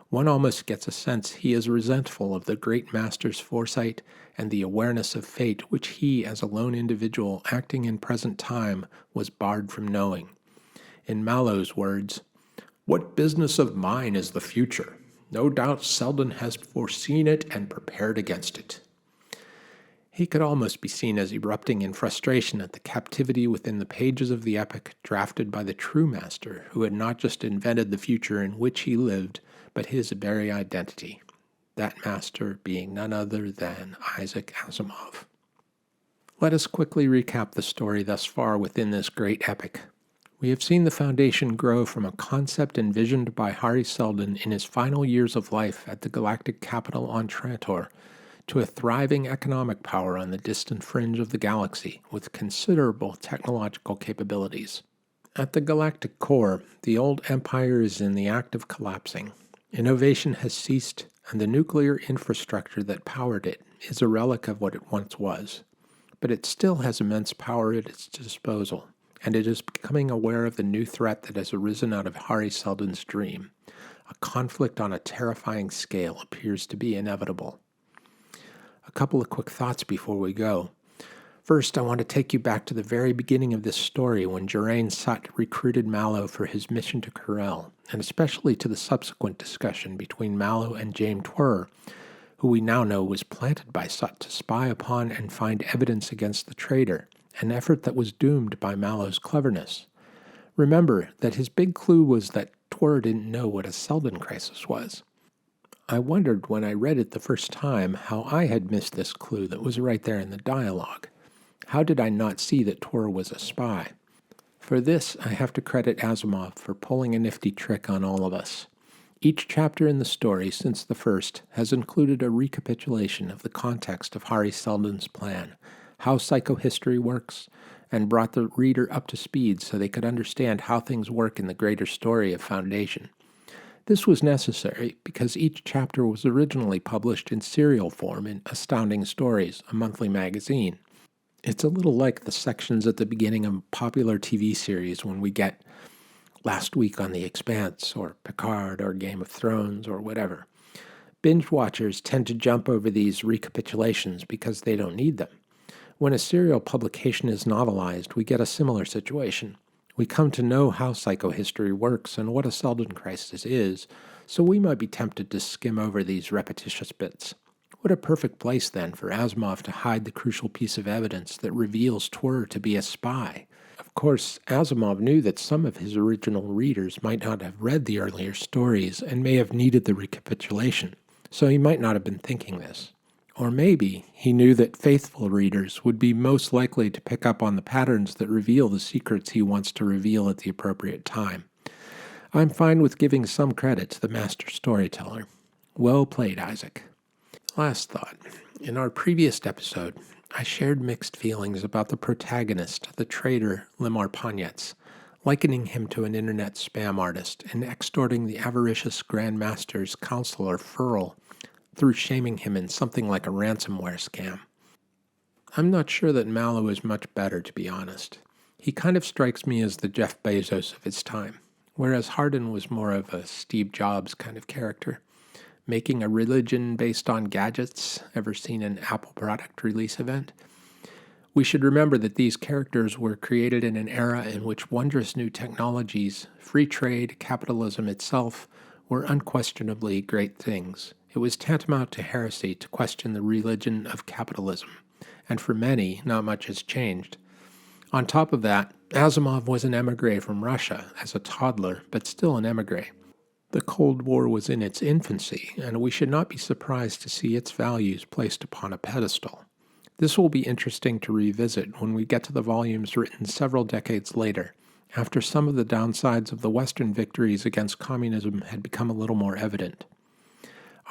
One almost gets a sense he is resentful of the great master's foresight and the awareness of fate which he, as a lone individual acting in present time, was barred from knowing. In Mallow's words, "What business of mine is the future? No doubt Seldon has foreseen it and prepared against it." He could almost be seen as erupting in frustration at the captivity within the pages of the epic drafted by the true master, who had not just invented the future in which he lived, but his very identity, that master being none other than Isaac Asimov. Let us quickly recap the story thus far within this great epic. We have seen the Foundation grow from a concept envisioned by Hari Seldon in his final years of life at the galactic capital on Trantor to a thriving economic power on the distant fringe of the galaxy with considerable technological capabilities. At the galactic core, the old empire is in the act of collapsing. Innovation has ceased, and the nuclear infrastructure that powered it is a relic of what it once was. But it still has immense power at its disposal, and it is becoming aware of the new threat that has arisen out of Hari Seldon's dream. A conflict on a terrifying scale appears to be inevitable. A couple of quick thoughts before we go. First, I want to take you back to the very beginning of this story when Geraint Sut recruited Mallow for his mission to Korell, and especially to the subsequent discussion between Mallow and James Twirr, who we now know was planted by Sut to spy upon and find evidence against the traitor, an effort that was doomed by Mallow's cleverness. Remember that his big clue was that Twirr didn't know what a Seldon crisis was. I wondered when I read it the first time how I had missed this clue that was right there in the dialogue. How did I not see that Twirr was a spy? For this, I have to credit Asimov for pulling a nifty trick on all of us. Each chapter in the story since the first has included a recapitulation of the context of Hari Seldon's plan, how psychohistory works, and brought the reader up to speed so they could understand how things work in the greater story of Foundation. This was necessary because each chapter was originally published in serial form in Astounding Stories, a monthly magazine. It's a little like the sections at the beginning of a popular TV series when we get Last Week on The Expanse, or Picard, or Game of Thrones, or whatever. Binge watchers tend to jump over these recapitulations because they don't need them. When a serial publication is novelized, we get a similar situation. We come to know how psychohistory works and what a Seldon crisis is, so we might be tempted to skim over these repetitious bits. What a perfect place, then, for Asimov to hide the crucial piece of evidence that reveals Twr to be a spy. Of course, Asimov knew that some of his original readers might not have read the earlier stories and may have needed the recapitulation, so he might not have been thinking this. Or maybe he knew that faithful readers would be most likely to pick up on the patterns that reveal the secrets he wants to reveal at the appropriate time. I'm fine with giving some credit to the master storyteller. Well played, Isaac. Last thought. In our previous episode, I shared mixed feelings about the protagonist, the traitor Limor Panyets, likening him to an internet spam artist and extorting the avaricious Grand Master's counselor Furl through shaming him in something like a ransomware scam. I'm not sure that Mallow is much better, to be honest. He kind of strikes me as the Jeff Bezos of his time, whereas Hardin was more of a Steve Jobs kind of character. Making a religion based on gadgets. Ever seen an Apple product release event? We should remember that these characters were created in an era in which wondrous new technologies, free trade, capitalism itself, were unquestionably great things. It was tantamount to heresy to question the religion of capitalism, and for many, not much has changed. On top of that, Asimov was an émigré from Russia as a toddler, but still an émigré. The Cold War was in its infancy, and we should not be surprised to see its values placed upon a pedestal. This will be interesting to revisit when we get to the volumes written several decades later, after some of the downsides of the Western victories against communism had become a little more evident.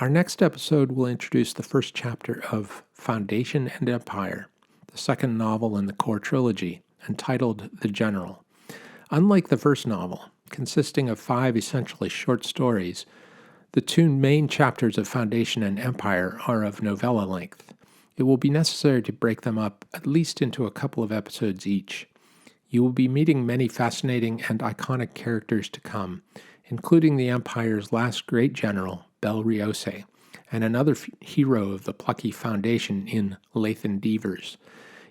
Our next episode will introduce the first chapter of Foundation and Empire, the second novel in the core trilogy, entitled The General. Unlike the first novel, consisting of 5 essentially short stories, the 2 main chapters of Foundation and Empire are of novella length. It will be necessary to break them up at least into a couple of episodes each. You will be meeting many fascinating and iconic characters to come, including the Empire's last great general, Bel Riose, and another hero of the plucky Foundation in Lathan Devers.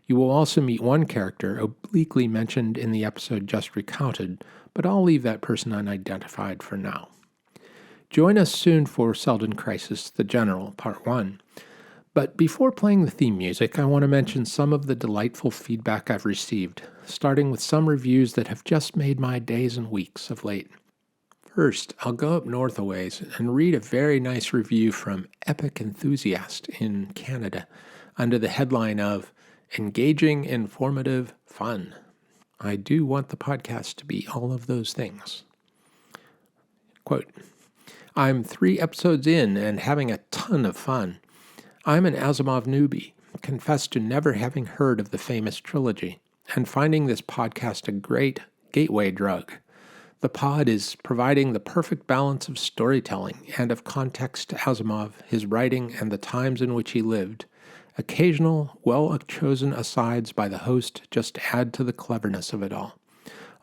You will also meet one character obliquely mentioned in the episode just recounted, but I'll leave that person unidentified for now. Join us soon for Seldon Crisis, The General, Part 1. But before playing the theme music, I want to mention some of the delightful feedback I've received, starting with some reviews that have just made my days and weeks of late. First, I'll go up north a ways and read a very nice review from Epic Enthusiast in Canada under the headline of Engaging, Informative, Fun. I do want the podcast to be all of those things. Quote, I'm 3 episodes in and having a ton of fun. I'm an Asimov newbie, confess to never having heard of the famous trilogy, and finding this podcast a great gateway drug. The pod is providing the perfect balance of storytelling and of context to Asimov, his writing, and the times in which he lived. Occasional, well-chosen asides by the host just add to the cleverness of it all.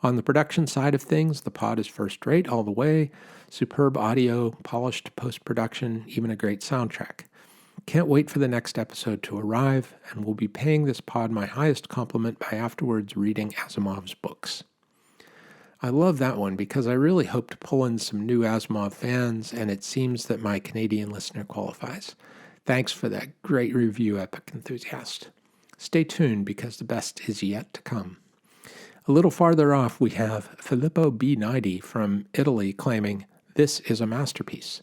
On the production side of things, the pod is first-rate all the way, superb audio, polished post-production, even a great soundtrack. Can't wait for the next episode to arrive, and will be paying this pod my highest compliment by afterwards reading Asimov's books. I love that one because I really hope to pull in some new Asimov fans, and it seems that my Canadian listener qualifies. Thanks for that great review, Epic Enthusiast. Stay tuned because the best is yet to come. A little farther off, we have Filippo B90 from Italy claiming, "This is a masterpiece."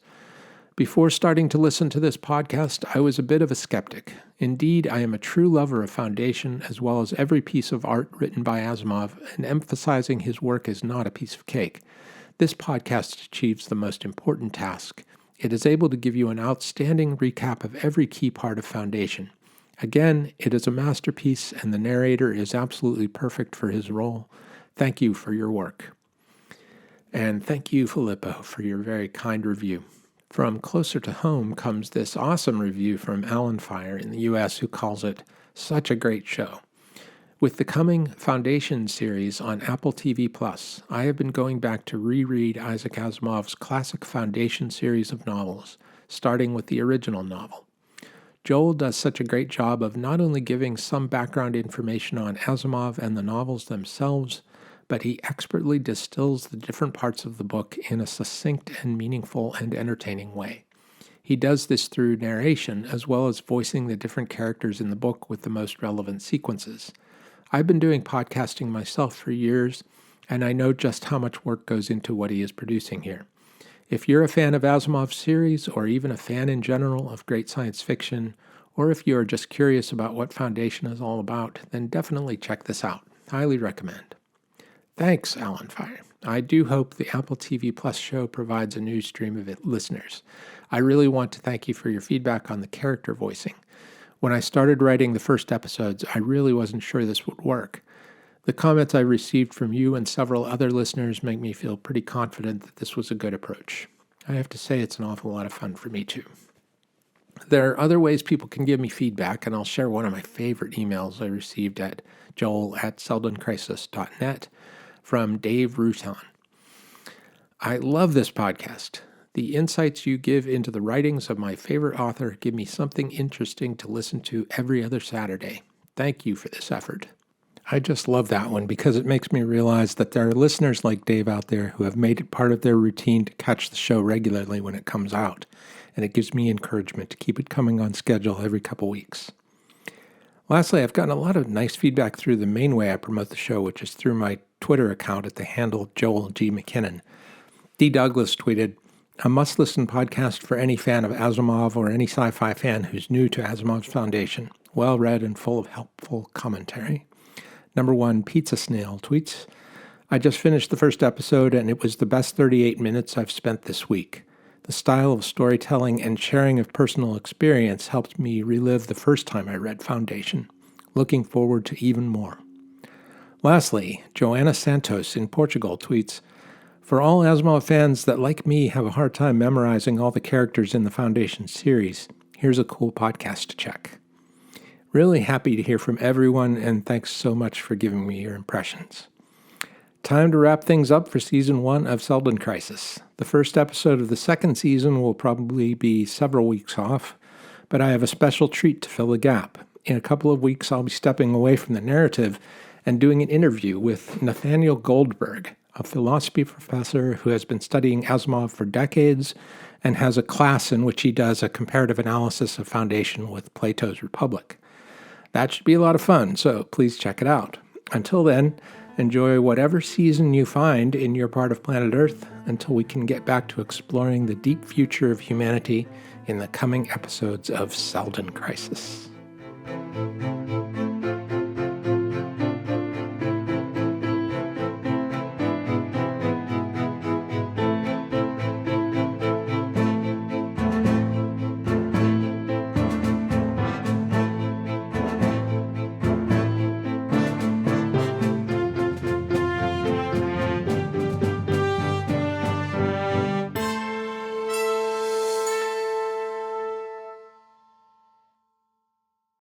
Before starting to listen to this podcast, I was a bit of a skeptic. Indeed, I am a true lover of Foundation as well as every piece of art written by Asimov, and emphasizing his work is not a piece of cake. This podcast achieves the most important task. It is able to give you an outstanding recap of every key part of Foundation. Again, it is a masterpiece, and the narrator is absolutely perfect for his role. Thank you for your work. And thank you, Filippo, for your very kind review. From closer to home comes this awesome review from Alan Fire in the U.S. who calls it such a great show. With the coming Foundation series on Apple TV+, I have been going back to reread Isaac Asimov's classic Foundation series of novels, starting with the original novel. Joel does such a great job of not only giving some background information on Asimov and the novels themselves, but he expertly distills the different parts of the book in a succinct and meaningful and entertaining way. He does this through narration as well as voicing the different characters in the book with the most relevant sequences. I've been doing podcasting myself for years, and I know just how much work goes into what he is producing here. If you're a fan of Asimov's series, or even a fan in general of great science fiction, or if you are just curious about what Foundation is all about, then definitely check this out. Highly recommend. Thanks, Alan Fire. I do hope the Apple TV Plus show provides a new stream of listeners. I really want to thank you for your feedback on the character voicing. When I started writing the first episodes, I really wasn't sure this would work. The comments I received from you and several other listeners make me feel pretty confident that this was a good approach. I have to say it's an awful lot of fun for me too. There are other ways people can give me feedback, and I'll share one of my favorite emails I received at joel@seldoncrisis.net from Dave Rutan. I love this podcast. The insights you give into the writings of my favorite author give me something interesting to listen to every other Saturday. Thank you for this effort. I just love that one because it makes me realize that there are listeners like Dave out there who have made it part of their routine to catch the show regularly when it comes out, and it gives me encouragement to keep it coming on schedule every couple weeks. Lastly, I've gotten a lot of nice feedback through the main way I promote the show, which is through my Twitter account at the handle Joel G. McKinnon. D. Douglas tweeted, "A must-listen podcast for any fan of Asimov or any sci-fi fan who's new to Asimov's Foundation. Well-read and full of helpful commentary." Number 1, Pizza Snail tweets, "I just finished the first episode and it was the best 38 minutes I've spent this week. The style of storytelling and sharing of personal experience helped me relive the first time I read Foundation. Looking forward to even more." Lastly, Joana Santos in Portugal tweets, "For all Asimov fans that, like me, have a hard time memorizing all the characters in the Foundation series, here's a cool podcast to check." Really happy to hear from everyone, and thanks so much for giving me your impressions. Time to wrap things up for Season 1 of Seldon Crisis. The first episode of the second season will probably be several weeks off, but I have a special treat to fill the gap. In a couple of weeks, I'll be stepping away from the narrative and doing an interview with Nathaniel Goldberg, a philosophy professor who has been studying Asimov for decades and has a class in which he does a comparative analysis of Foundation with Plato's Republic. That should be a lot of fun, so please check it out. Until then, enjoy whatever season you find in your part of planet Earth until we can get back to exploring the deep future of humanity in the coming episodes of Seldon Crisis.